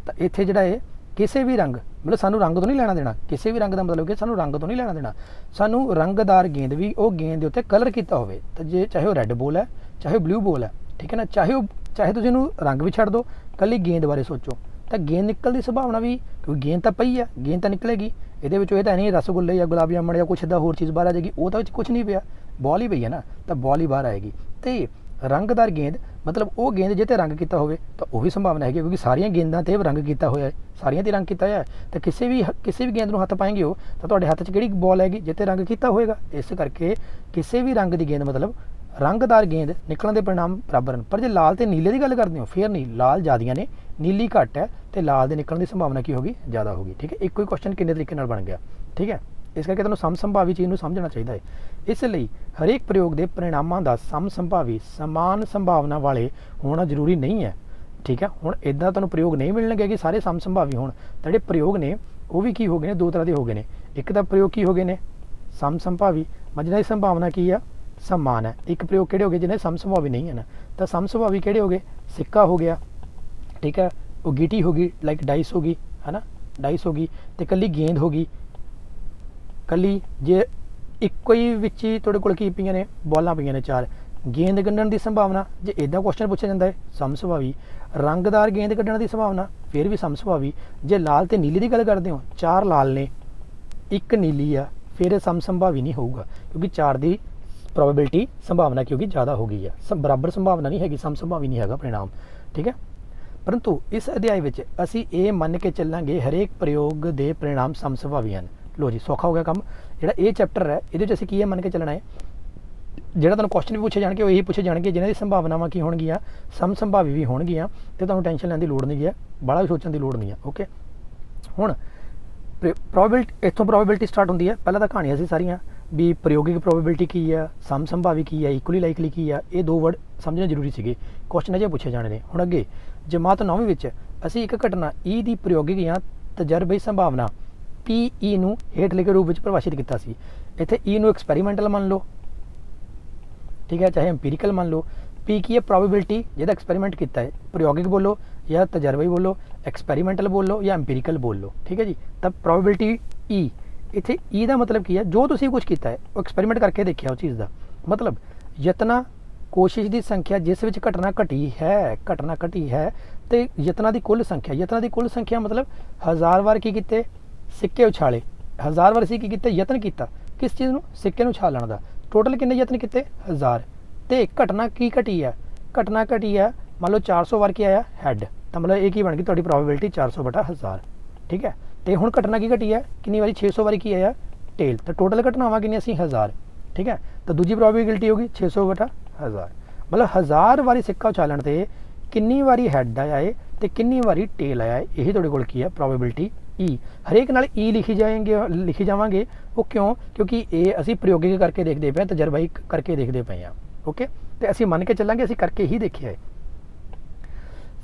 ਤਾਂ ਇੱਥੇ ਜਿਹੜਾ ਹੈ ਕਿਸੇ ਵੀ ਰੰਗ, ਮਤਲਬ ਸਾਨੂੰ ਰੰਗ ਤੋਂ ਨਹੀਂ ਲੈਣਾ ਦੇਣਾ, ਕਿਸੇ ਵੀ ਰੰਗ ਦਾ ਮਤਲਬ ਕਿ ਸਾਨੂੰ ਰੰਗ ਤੋਂ ਨਹੀਂ ਲੈਣਾ ਦੇਣਾ, ਸਾਨੂੰ ਰੰਗਦਾਰ ਗੇਂਦ ਵੀ ਉਹ ਗੇਂਦ ਦੇ ਉੱਤੇ ਕਲਰ ਕੀਤਾ ਹੋਵੇ। ਤਾਂ ਜੇ ਚਾਹੇ ਉਹ ਰੈੱਡ ਬੋਲ ਹੈ, ਚਾਹੇ ਉਹ ਬਲੂ ਬੋਲ ਹੈ, ਠੀਕ ਹੈ ਨਾ, ਚਾਹੇ ਤੁਸੀਂ ਇਹਨੂੰ ਰੰਗ ਵੀ ਛੱਡ ਦਿਓ, ਕੱਲੀ ਗੇਂਦ ਬਾਰੇ ਸੋਚੋ, ਤਾਂ ਗੇਂਦ ਨਿਕਲ ਦੀ ਸੰਭਾਵਨਾ ਵੀ, ਕਿਉਂਕਿ ਗੇਂਦ ਤਾਂ ਪਈ ਆ, ਗੇਂਦ ਤਾਂ ਨਿਕਲੇਗੀ। ਇਹਦੇ ਵਿੱਚੋਂ ਇਹ ਤਾਂ ਨਹੀਂ ਰਸਗੁੱਲੇ ਜਾਂ ਗੁਲਾਬ ਜਾਮਣ ਜਾਂ ਕੁਛ ਇੱਦਾਂ ਹੋਰ ਚੀਜ਼ ਬਾਹਰ ਆ ਜਾਏਗੀ, ਉਹ ਤਾਂ ਵਿੱਚ ਕੁਛ ਨਹੀਂ ਪਿਆ, ਬਾਲ ਹੀ ਪਈ ਹੈ ਨਾ, ਤਾਂ ਬਾਲ ਹੀ ਬਾਹਰ ਆਏਗੀ। ਤੇ ਰੰਗਦਾਰ ਗੇਂਦ ਮਤਲਬ ਉਹ ਗੇਂਦ ਜੇ ਤੇ ਰੰਗ ਕੀਤਾ ਹੋਵੇ ਤਾਂ ਉਹ ਵੀ ਸੰਭਾਵਨਾ ਹੈਗੀ, ਕਿਉਂਕਿ ਸਾਰੀਆਂ ਗੇਂਦਾਂ ਤੇ ਰੰਗ ਕੀਤਾ ਹੋਇਆ ਹੈ, ਸਾਰੀਆਂ ਤੇ ਰੰਗ ਕੀਤਾ ਹੋਇਆ ਹੈ। ਤਾਂ ਕਿਸੇ ਵੀ ਗੇਂਦ ਨੂੰ ਹੱਥ ਪਾਏਂਗੇ ਹੋ ਤਾਂ ਤੁਹਾਡੇ ਹੱਥ 'ਚ ਕਿਹੜੀ ਬਾਲ ਹੈਗੀ, ਜੇ ਤੇ ਰੰਗ ਕੀਤਾ ਹੋਏਗਾ। ਇਸ ਕਰਕੇ ਕਿਸੇ ਵੀ ਰੰਗ ਦੀ ਗੇਂਦ ਮਤਲਬ ਰੰਗਦਾਰ ਗੇਂਦ ਨਿਕਲਣ ਦੇ ਪਰਿਣਾਮ ਬਰਾਬਰ ਹਨ। ਪਰ ਜੇ ਲਾਲ ਤੇ ਨੀਲੇ ਦੀ ਗੱਲ ਕਰਦੇ ਹੋ ਫਿਰ ਨਹੀਂ, ਲਾਲ ਜ਼ਿਆਦੀਆਂ ਨੇ, ਨੀਲੀ ਘੱਟ ਹੈ, ਤੇ ਲਾਲ ਦੇ ਨਿਕਲਣ ਦੀ ਸੰਭਾਵਨਾ ਕੀ ਹੋਗੀ, ਜ਼ਿਆਦਾ ਹੋਗੀ, ਠੀਕ ਹੈ। ਇੱਕੋ ਹੀ ਕੁਐਸਚਨ ਕਿੰਨੇ ਤਰੀਕੇ ਨਾਲ ਬਣ ਗਿਆ, ਠੀਕ ਹੈ। ਇਸ ਕਰਕੇ ਤੁਹਾਨੂੰ ਸਮਸੰਭਾਵੀ ਚੀਜ਼ ਨੂੰ ਸਮਝਣਾ ਚਾਹੀਦਾ ਹੈ। ਇਸ ਲਈ ਹਰੇਕ ਪ੍ਰਯੋਗ ਦੇ ਪਰਿਣਾਮਾਂ ਦਾ ਸਮਸੰਭਾਵੀ ਸਮਾਨ ਸੰਭਾਵਨਾ ਵਾਲੇ ਹੋਣਾ ਜ਼ਰੂਰੀ ਨਹੀਂ ਹੈ, ਠੀਕ ਹੈ। ਹੁਣ ਇੱਦਾਂ ਤੁਹਾਨੂੰ ਪ੍ਰਯੋਗ ਨਹੀਂ ਮਿਲਣਗੇ ਕਿ ਸਾਰੇ ਸਮਸੰਭਾਵੀ ਹੋਣ। ਤਾਂ ਜਿਹੜੇ ਪ੍ਰਯੋਗ ਨੇ ਉਹ ਵੀ ਕੀ ਹੋ ਗਏ ਨੇ, 2 ਤਰ੍ਹਾਂ ਦੇ ਹੋ ਗਏ ਨੇ। ਇੱਕ ਤਾਂ ਪ੍ਰਯੋਗ ਕੀ ਹੋ ਗਏ ਨੇ, ਸਮਸੰਭਾਵੀ, ਜਿਹਨਾਂ ਦੀ ਸੰਭਾਵਨਾ ਕੀ ਆ, ਸਮਾਨ ਹੈ। ਇੱਕ ਪ੍ਰਯੋਗ ਕਿਹੜੇ ਹੋ ਗਏ ਜਿਹਨੇ ਸਮਸੰਭਾਵੀ ਨਹੀਂ ਹਨ। ਤਾਂ ਸਮਸੰਭਾਵੀ ਕਿਹੜੇ ਹੋ ਗਏ, ਸਿੱਕਾ ਹੋ ਗਿਆ, ਠੀਕ ਹੈ, ਉਹ ਗੀਟੀ ਹੋ ਗਈ, ਲਾਈਕ ਡਾਈਸ ਹੋ ਗਈ, ਹੈ ਨਾ, ਡਾਈਸ ਹੋ ਗਈ, ਤੇ ਕੱਲੀ ਗੇਂਦ ਹੋ ਗਈ, ਕੱਲੀ ਜੇ ਇੱਕੋ ਹੀ ਵਿੱਚ ਹੀ ਤੁਹਾਡੇ ਕੋਲ ਕੀ ਪਈਆਂ ਨੇ, ਬਾਲਾਂ ਪਈਆਂ ਨੇ 4, ਗੇਂਦ ਕੱਢਣ ਦੀ ਸੰਭਾਵਨਾ ਜੇ ਇੱਦਾਂ ਕੁਐਸਚਨ ਪੁੱਛਿਆ ਜਾਂਦਾ ਹੈ ਸਮਸੁਭਾਵੀ। ਰੰਗਦਾਰ ਗੇਂਦ ਕੱਢਣ ਦੀ ਸੰਭਾਵਨਾ ਫਿਰ ਵੀ ਸਮਸੁਭਾਵੀ। ਜੇ ਲਾਲ ਤੇ ਨੀਲੀ ਦੀ ਗੱਲ ਕਰਦੇ ਹੋ, 4 ਲਾਲ ਨੇ 1 ਨੀਲੀ ਆ, ਫਿਰ ਇਹ ਸਮਸੰਭਾਵੀ ਨਹੀਂ ਹੋਊਗਾ, ਕਿਉਂਕਿ 4 ਦੀ ਪ੍ਰੋਬੇਬਿਲਿਟੀ ਸੰਭਾਵਨਾ ਕਿਉਂਕਿ ਜ਼ਿਆਦਾ ਹੋ ਗਈ ਹੈ, ਬਰਾਬਰ ਸੰਭਾਵਨਾ ਨਹੀਂ ਹੈਗੀ, ਸਮਸੰਭਾਵੀ ਨਹੀਂ ਹੈਗਾ ਪਰਿਣਾਮ, ਠੀਕ ਹੈ। ਪਰੰਤੂ ਇਸ ਅਧਿਆਇ ਵਿੱਚ ਅਸੀਂ ਇਹ ਮੰਨ ਕੇ ਚੱਲਾਂਗੇ ਹਰੇਕ ਪ੍ਰਯੋਗ ਦੇ ਪਰਿਣਾਮ ਸਮਸੁਭਾਵੀ ਹਨ। ਲੋ ਜੀ, ਸੌਖਾ ਹੋ ਗਿਆ ਕੰਮ। ਜਿਹੜਾ ਇਹ ਚੈਪਟਰ ਹੈ ਇਹਦੇ 'ਚ ਅਸੀਂ ਕੀ ਇਹ ਮੰਨ ਕੇ ਚੱਲਣਾ ਹੈ, ਜਿਹੜਾ ਤੁਹਾਨੂੰ ਕੁਐਸਚਨ ਵੀ ਪੁੱਛੇ ਜਾਣਗੇ ਉਹ ਇਹੀ ਪੁੱਛੇ ਜਾਣਗੇ ਜਿਨ੍ਹਾਂ ਦੀ ਸੰਭਾਵਨਾਵਾਂ ਕੀ ਹੋਣਗੀਆਂ, ਸਮਸੰਭਾਵੀ ਵੀ ਹੋਣਗੀਆਂ, ਤੇ ਤੁਹਾਨੂੰ ਟੈਨਸ਼ਨ ਲੈਣ ਦੀ ਲੋੜ ਨਹੀਂ ਹੈ, ਬੜਾ ਵੀ ਸੋਚਣ ਦੀ ਲੋੜ ਨਹੀਂ ਹੈ, ਓਕੇ। ਹੁਣ ਪ੍ਰੋਬੇਬਿਲਿਟੀ, ਇੱਥੋਂ ਪ੍ਰੋਬੇਬਿਲਿਟੀ ਸਟਾਰਟ ਹੁੰਦੀ ਹੈ। ਪਹਿਲਾਂ ਤਾਂ ਕਹਾਣੀਆਂ ਸੀ ਸਾਰੀਆਂ ਵੀ ਪ੍ਰਯੋਗਿਕ ਪ੍ਰੋਬੇਬਿਲਿਟੀ ਕੀ ਆ, ਸਮਸੰਭਾਵੀ ਕੀ ਆ, ਇਕੁਅਲੀ ਲਾਈਕਲੀ ਕੀ ਆ, ਇਹ 2 ਵਰਡ ਸਮਝਣੇ ਜ਼ਰੂਰੀ ਸੀਗੇ, ਕੁਐਸਚਨ ਅਜੇ ਪੁੱਛੇ ਜਾਣੇ ਨੇ। ਹੁਣ ਅੱਗੇ ਜਮਾਤ 9ਵੀਂ ਵਿੱਚ ਅਸੀਂ ਇੱਕ ਘਟਨਾ E ਦੀ ਪ੍ਰਯੋਗਿਕ ਜਾਂ ਤਜਰਬਈ ਸੰਭਾਵਨਾ PE ਨੂੰ ਹੇਠ ਲਿਖੇ ਰੂਪ ਵਿੱਚ ਪਰਿਭਾਸ਼ਿਤ ਕੀਤਾ ਸੀ। ਇੱਥੇ E ਨੂੰ ਐਕਸਪੈਰੀਮੈਂਟਲ ਮੰਨ ਲਓ, ਠੀਕ ਹੈ, ਚਾਹੇ ਐਮਪੀਰੀਕਲ ਮੰਨ ਲਓ। P ਕੀ ਹੈ, ਪ੍ਰੋਬੇਬਿਲਿਟੀ ਜਿਹਦਾ ਐਕਸਪੈਰੀਮੈਂਟ ਕੀਤਾ ਹੈ, ਪ੍ਰਯੋਗਿਕ ਬੋਲੋ या तजर्बा बोल लो, एक्सपैरीमेंटल बोल लो या एम्पीरिकल बोल लो, ठीक है जी। तब प्रोबेबिलिटी ई, इत्थे ई का मतलब की है जो तुसीं कुछ किया है वो एक्सपैरीमेंट करके देखिया उस चीज़ का, मतलब यतना कोशिश की संख्या जिस विच घटना घटी है तो यतना की कुल संख्या मतलब 1000 बार की किते सिक्के उछाले, 1000 बार सी की यतन किया किस चीज़ को, सिक्के उछालण का, टोटल किन्ने यतन किए 1000, तो घटना की घटी है मान लो 400 बार की आया हैड, तो मतलब एक ही बन गई थोड़ी प्रोबेबिलिटी 400/1000, ठीक है। तो हुण घटना की घटी है कितनी बारी 600 बारी की आया टेल, तो टोटल घटनावां कितनी सी 1000, ठीक है। तो दूजी प्रोबेबिलिटी होगी 600/1000, मतलब 1000 बारी सिक्का उछालन से कितनी बारी हैड आया है तो कितनी बारी टेल आया है, यही तुहाडे कोल की है प्रोबेबिलिटी ई। हरेक नाल ई लिखी जावांगे वो क्यों, क्योंकि ये असी प्रयोगिक करके देखते पे, तजर्बाई करके देखते पे हैं, ओके। तो असी मन के चलांगे असी करके ही देखिया है।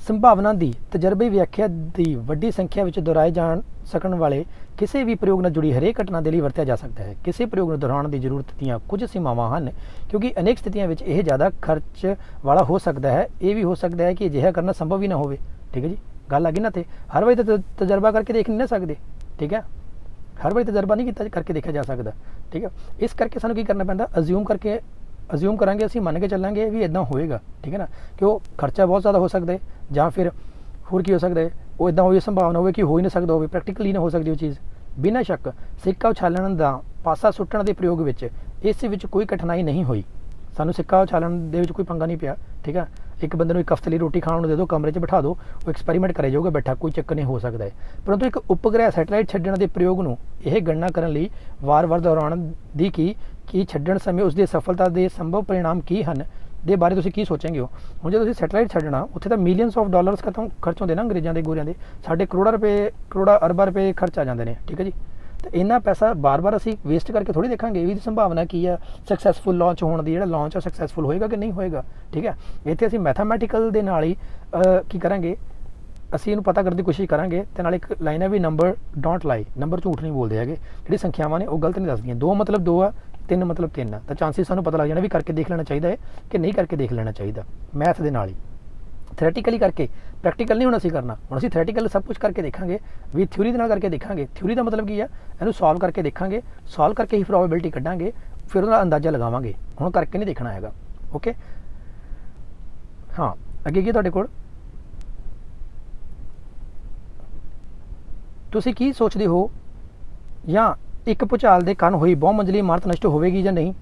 संभावना की तजर्बी व्याख्या की वड्डी संख्या में दोहराए जा सकने वाले किसी भी प्रयोग नाल जुड़ी हरेक घटना के लिए वरत्या जा सकता है। किसी प्रयोग को दोहराने की जरूरत दियाँ कुछ सीमावां हैं, क्योंकि अनेक स्थितियों में यह ज़्यादा खर्च वाला हो सकता है, ये भी हो सकता है कि अजिहा करना संभव ही ना हो, ठीक है जी। गल आ गई ना, तो हर बार तो तजर्बा करके देख नहीं ना सकते, ठीक है, हर बार तजर्बा नहीं किया करके देखा जा सकता, ठीक है। इस करके सानू की करना पैंदा, अज्यूम करांगे, असीं मन के चलांगे भी इदां होएगा, ठीक है ना, कि वो खर्चा बहुत ज़्यादा हो सकता है या फिर होर की हो सकता है, वो इदां हो संभावना हो कि हो ही नहीं सकता हो, प्रैक्टिकली ना हो सकती वो चीज़। बिना शक सिक्का उछालण का पासा सुट्टण के प्रयोग में इस विच कोई कठिनाई नहीं हुई, सानू सिक्का उछालण दे विच कोई पंगा नहीं पिया, ठीक है। एक बंदे एक हफ्ते लिए रोटी खाने दे दो, कमरे 'च बिठा दो, वो एक्सपैरीमेंट करे जाऊगा बैठा, कोई चक्कर नहीं हो सकता है। परंतु एक उपग्रह सैटेलाइट छड्डण के प्रयोग में यह गणना करने लई वार-वार दोहराउण दी कि छड्डण समय उसकी सफलता के संभव परिणाम की हैं दे बारे तुसीं की सोचेंगे हो। हुण जो सैटेलाइट छड्डना उत्थे तां मिलियंस ऑफ डॉलर्स खर्च होंदे ना अंग्रेज़ों के गोरियां दे, साडे करोड़ां अरबां रुपए खर्च आ जाते हैं, ठीक है जी। तो इन्ना पैसा बार बार असी वेस्ट करके थोड़ी देखांगे, ये संभावना की है सक्सैसफुल लॉन्च होने की, जो लॉन्च है सक्सैसफुल होएगा कि नहीं होएगा, ठीक है। इत्थे असी मैथामैटिकल दे नाल ही की करांगे, असी इहनूं पता करने की कोशिश करांगे। तो नाल एक लाइन है भी नंबर डोंट लाई, नंबर झूठ नहीं बोलते है, जिहड़ी संख्यावां ने वो गलत नहीं दसदियां, 2 मतलब 2 है, 3 मतलब 3 है, तो चांसिस सानूं पता लग जाना भी करके देख लेना चाहिए है कि नहीं करके देख लेना चाहिए, मैथ दे नाल ही थ्रैटिकली करके, प्रैक्टिकल नहीं होना असी करना। हुण असी थ्रैटिकल सब कुछ करके देखांगे भी थ्योरी दे नाल करके देखांगे। थ्योरी का मतलब की है, इहनूं सॉल्व करके देखांगे, सॉल्व करके ही प्रोबेबिलिटी कड्डांगे, फिर उहदा अंदाजा लगावांगे, हुण करके नहीं देखना हैगा, ओके। हाँ अगे की तुहाडे कोल तुसीं की सोचदे हो, या एक भूचाल के कारण हुई बहुमंजिली इमारत नष्ट होवेगी या नहीं,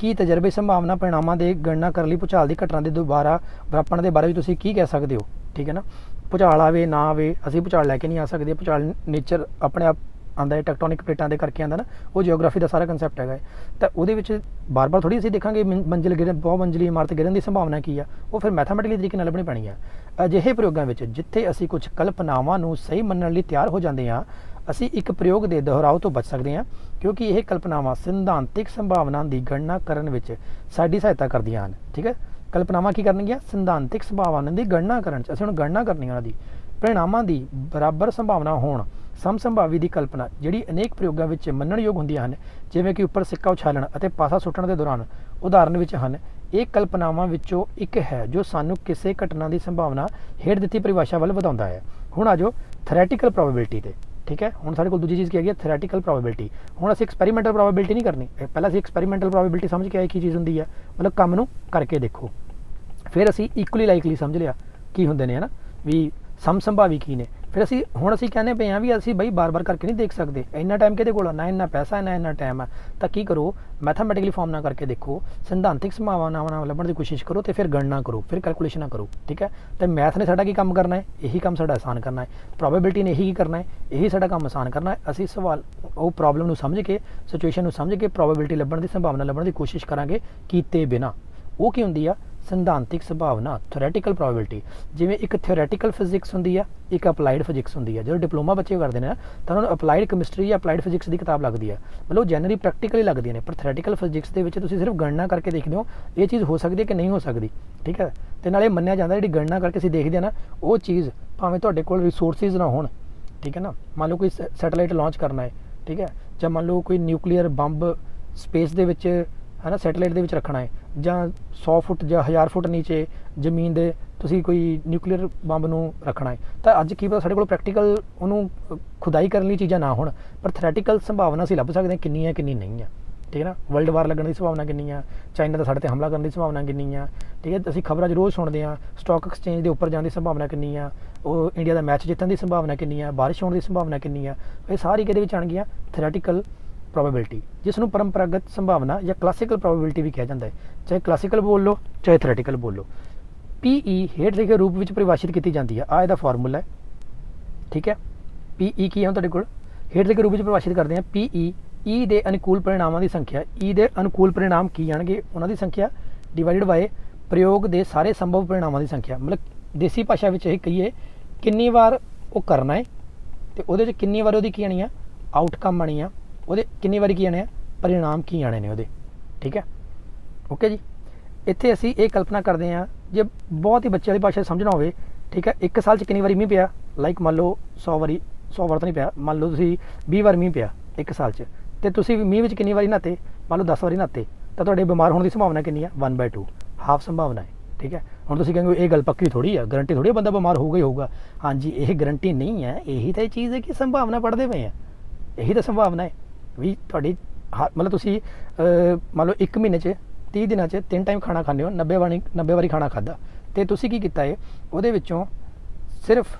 की तजर्बे संभावना परिणामों की गणना करने भूचाल की घटना के दोबारा वापरने के बारे में तुसीं की कह सकते हो, ठीक है ना। भूचाल आवे ना आवे, असीं भूचाल लैके नहीं आ सकते, भूचाल नेचर अपने आप आंदा है, टैक्टोनिक प्लेटां दे करके आंदा ना, वो जियोग्राफी का सारा कंसैप्ट है। तो वो बार बार थोड़ी असीं देखा मंजिल गिरन बहुमंजिली इमारत गिरन की संभावना की है, वो फिर मैथामैटिकली तरीके नाल लभणी पैणी है। अजिहे प्रयोगों में जिथे असीं कुछ कल्पनावां नूं सही मनण लई तैयार हो जाते हैं, असी एक प्रयोग के दोहराव तो बच सकते हैं, क्योंकि यह कल्पनावां सिद्धांतिक संभावना की गणना करने में साडी सहायता करदियां हैं, ठीक है। कल्पनावां की करनगियां, सिद्धांतिक संभावना की गणना करन च असीं हुण गणना करनी उहनां दी, परिणामां की बराबर संभावना होण समसंभावी की कल्पना जिहड़ी अनेक प्रयोगों में मनण योग हुंदियां हन, जिवें कि उपर सिक्का उछालण अते पासा सुट्टण के दौरान उदाहरण विच हन। ਇਹ कल्पनावां विचों एक है जो सानू किसी घटना की संभावना हेठ दित्ती परिभाषा वाल वधाउंदा है। हुण आ जाओ थ्रैटिकल प्रोबेबिलिटी ते, ठीक है। हुण साडे कोल दूजी चीज़ की है थ्रैटिकल प्रोबेबिलिटी। हुण असीं एक्सपैरीमेंटल प्रोबेबिलिटी नहीं करनी, पहले असीं एक्सपैरीमेंटल प्रोबेबिलिटी समझ के आए की चीज़ हुंदी है, मतलब काम नूं करके देखो। फिर असीं इक्वली लाइकली समझ लिया की हुंदे ने, है ना, भी समसंभावी की ने। फिर असीं हुण असीं कहने पे हैं भी असीं बई बार बार करके नहीं देख सकते, इन्ना टाइम किहदे कोल ना, इन्ना पैसा ना इन्ना टाइम है, तो की करो मैथामैटिकली फॉर्म ना करके देखो, सिद्धांतिक संभावनावां लभण की कोशिश करो, तो फिर गणना करो, फिर कैलकुलेशन करो, ठीक है। तो मैथ ने साडा की काम करना है, यही काम साडा आसान करना है, प्रोबेबिलिटी ने यही करना है, यही साडा काम आसान करना है। असीं सवाल वो प्रॉब्लम नूं समझ के, सिचुएशन नूं समझ के प्रोबेबिलिटी लभण की संभावना लभण की कोशिश करांगे कीते बिना। वो की हुंदी आ सिद्धांतिक संभावना, थ्योरैटिकल प्रोबेबिलिटी। जिवें एक थ्योरैटिकल फिजिक्स हुंदी है, एक अपलाइड फिजिक्स हुंदी है। जो डिप्लोमा बच्चे करते हैं तो उन्होंने अपलाइड कैमिस्ट्री या अपलाइड फिजिक्स की किताब लगती है, मतलब जनरली प्रैक्टिकली लगती है। पर थ्योरैटिकल फिजिक्स के तुसीं सिर्फ गणना करके देखते हो ये चीज़ हो सकती है कि नहीं हो सकती, ठीक है। तो नाले मन्निया जाता जी गणना करके असीं देखते हैं ना, वो चीज़ भावें तुहाडे कोल रिसोर्सिज ना होण, ठीक है ना। मान लो कोई सैटेलाइट लॉन्च करना है, ठीक है, ਜਾਂ मान लो कोई न्यूक्लीयर बंब स्पेस दे विच ਹੈ ਨਾ ਸੈਟੇਲਾਈਟ ਦੇ ਵਿੱਚ ਰੱਖਣਾ ਹੈ, ਜਾਂ 100 ਫੁੱਟ ਜਾਂ 1000 ਫੁੱਟ ਨੀਚੇ ਜ਼ਮੀਨ ਦੇ ਤੁਸੀਂ ਕੋਈ ਨਿਊਕਲੀਅਰ ਬੰਬ ਨੂੰ ਰੱਖਣਾ ਹੈ, ਤਾਂ ਅੱਜ ਕੀ ਪਤਾ ਸਾਡੇ ਕੋਲ ਪ੍ਰੈਕਟੀਕਲ ਉਹਨੂੰ ਖੁਦਾਈ ਕਰਨ ਲਈ ਚੀਜ਼ਾਂ ਨਾ ਹੋਣ, ਪਰ ਥਿਓਰੈਟੀਕਲ ਸੰਭਾਵਨਾ ਅਸੀਂ ਲੱਭ ਸਕਦੇ ਹਾਂ ਕਿੰਨੀ ਹੈ ਕਿੰਨੀ ਨਹੀਂ ਆ। ਠੀਕ ਹੈ ਨਾ, ਵਰਲਡ ਵਾਰ ਲੱਗਣ ਦੀ ਸੰਭਾਵਨਾ ਕਿੰਨੀ ਆ, ਚਾਈਨਾ ਦਾ ਸਾਡੇ 'ਤੇ ਹਮਲਾ ਕਰਨ ਦੀ ਸੰਭਾਵਨਾ ਕਿੰਨੀ ਆ। ਠੀਕ ਹੈ, ਅਸੀਂ ਖਬਰਾਂ 'ਚ ਰੋਜ਼ ਸੁਣਦੇ ਹਾਂ ਸਟਾਕ ਐਕਸਚੇਂਜ ਦੇ ਉੱਪਰ ਜਾਣ ਦੀ ਸੰਭਾਵਨਾ ਕਿੰਨੀ ਆ, ਉਹ ਇੰਡੀਆ ਦਾ ਮੈਚ ਜਿੱਤਣ ਦੀ ਸੰਭਾਵਨਾ ਕਿੰਨੀ ਆ, ਬਾਰਿਸ਼ ਹੋਣ ਦੀ ਸੰਭਾਵਨਾ ਕਿੰਨੀ ਆ। ਇਹ ਸਾਰੀ ਕਿਹਦੇ ਵਿੱਚ ਆਉਣਗੀਆਂ, ਥਿਓਰੈਟੀਕਲ ਪ੍ਰੋਬੇਬਿਲਿਟੀ, ਜਿਸ ਨੂੰ ਪਰੰਪਰਾਗਤ ਸੰਭਾਵਨਾ ਜਾਂ ਕਲਾਸੀਕਲ ਪ੍ਰੋਬੇਬਿਲਿਟੀ ਵੀ ਕਿਹਾ ਜਾਂਦਾ ਹੈ। ਚਾਹੇ ਕਲਾਸੀਕਲ ਬੋਲ ਲਓ ਚਾਹੇ ਥਿਓਰੈਟੀਕਲ ਬੋਲ ਲਓ। PE ਹੇਠ ਲਿਖੇ ਰੂਪ ਵਿੱਚ ਪਰਿਭਾਸ਼ਿਤ ਕੀਤੀ ਜਾਂਦੀ ਹੈ, ਆ ਇਹਦਾ ਫਾਰਮੂਲਾ ਹੈ। ਠੀਕ ਹੈ, PE ਕੀ ਹੈ ਤੁਹਾਡੇ ਕੋਲ, ਹੇਠ ਲਿਖੇ ਰੂਪ ਵਿੱਚ ਪਰਿਭਾਸ਼ਿਤ ਕਰਦੇ ਹਾਂ PE E ਦੇ ਅਨੁਕੂਲ ਪਰਿਣਾਮਾਂ ਦੀ ਸੰਖਿਆ, E ਦੇ ਅਨੁਕੂਲ ਪਰਿਣਾਮ ਕੀ ਆਣਗੇ, ਉਹਨਾਂ ਦੀ ਸੰਖਿਆ ਡਿਵਾਈਡਡ ਬਾਏ ਪ੍ਰਯੋਗ ਦੇ ਸਾਰੇ ਸੰਭਵ ਪਰਿਣਾਮਾਂ ਦੀ ਸੰਖਿਆ। ਮਤਲਬ ਦੇਸੀ ਭਾਸ਼ਾ ਵਿੱਚ ਇਹ ਕਹੀਏ ਕਿੰਨੀ ਵਾਰ ਉਹ ਕਰਨਾ ਹੈ ਤੇ ਉਹਦੇ 'ਚ ਕਿੰਨੀ ਵਾਰ ਉਹਦੀ ਕੀ ਆਣੀ ਆ, ਆਊਟਕਮ ਆਣੀ ਆ, ਉਹਦੇ ਕਿੰਨੀ ਵਾਰੀ ਕੀ ਆਣੇ ਆ, ਪਰਿਣਾਮ ਕੀ ਆਣੇ ਨੇ ਉਹਦੇ। ਠੀਕ ਹੈ, ਓਕੇ ਜੀ। ਇੱਥੇ ਅਸੀਂ ਇਹ ਕਲਪਨਾ ਕਰਦੇ ਹਾਂ ਜੇ ਬਹੁਤ ਹੀ ਬੱਚੇ ਵਾਲੀ ਭਾਸ਼ਾ ਸਮਝਣਾ ਹੋਵੇ, ਠੀਕ ਹੈ, 1 ਸਾਲ 'ਚ ਕਿੰਨੀ ਵਾਰੀ ਮੀਂਹ ਪਿਆ, ਲਾਈਕ ਮੰਨ ਲਓ 100 ਵਾਰ ਤਾਂ ਨਹੀਂ ਪਿਆ, ਮੰਨ ਲਓ ਤੁਸੀਂ 20 ਵਾਰ ਮੀਂਹ ਪਿਆ 1 ਸਾਲ 'ਚ, ਤੇ ਤੁਸੀਂ ਮੀਂਹ ਵਿੱਚ ਕਿੰਨੀ ਵਾਰੀ ਨਹਾਤੇ, ਮੰਨ ਲਓ 10 ਵਾਰੀ ਨਹਾਤੇ, ਤਾਂ ਤੁਹਾਡੇ ਬਿਮਾਰ ਹੋਣ ਦੀ ਸੰਭਾਵਨਾ ਕਿੰਨੀ ਆ, 1/2, ਹਾਫ ਸੰਭਾਵਨਾ ਹੈ। ਠੀਕ ਹੈ, ਹੁਣ ਤੁਸੀਂ ਕਹਿੰਗੇ ਇਹ ਗੱਲ ਪੱਕੀ ਥੋੜੀ ਆ, ਗਰੰਟੀ ਥੋੜੀ ਬੰਦਾ ਬਿਮਾਰ ਹੋਊਗਾ ਹੀ ਹੋਊਗਾ। ਹਾਂਜੀ, ਇਹ ਗਰੰਟੀ ਨਹੀਂ ਹੈ, ਇਹੀ ਤਾਂ ਇਹ ਚੀਜ਼ ਹੈ ਕਿ ਸੰਭਾਵਨਾ ਪੜ੍ਹਦੇ ਪਏ ਆ, ਇਹੀ ਤਾਂ ਸੰਭਾਵਨਾ ਹੈ ਵੀ ਤੁਹਾਡੀ ਮਤਲਬ ਤੁਸੀਂ ਮੰਨ ਲਓ 1 ਮਹੀਨੇ 'ਚ 30 ਦਿਨਾਂ 'ਚ 3 ਟਾਈਮ ਖਾਣਾ ਖਾਂਦੇ ਹੋ, 90 ਵਾਰੀ ਖਾਣਾ ਖਾਧਾ, ਅਤੇ ਤੁਸੀਂ ਕੀ ਕੀਤਾ ਹੈ ਉਹਦੇ ਵਿੱਚੋਂ ਸਿਰਫ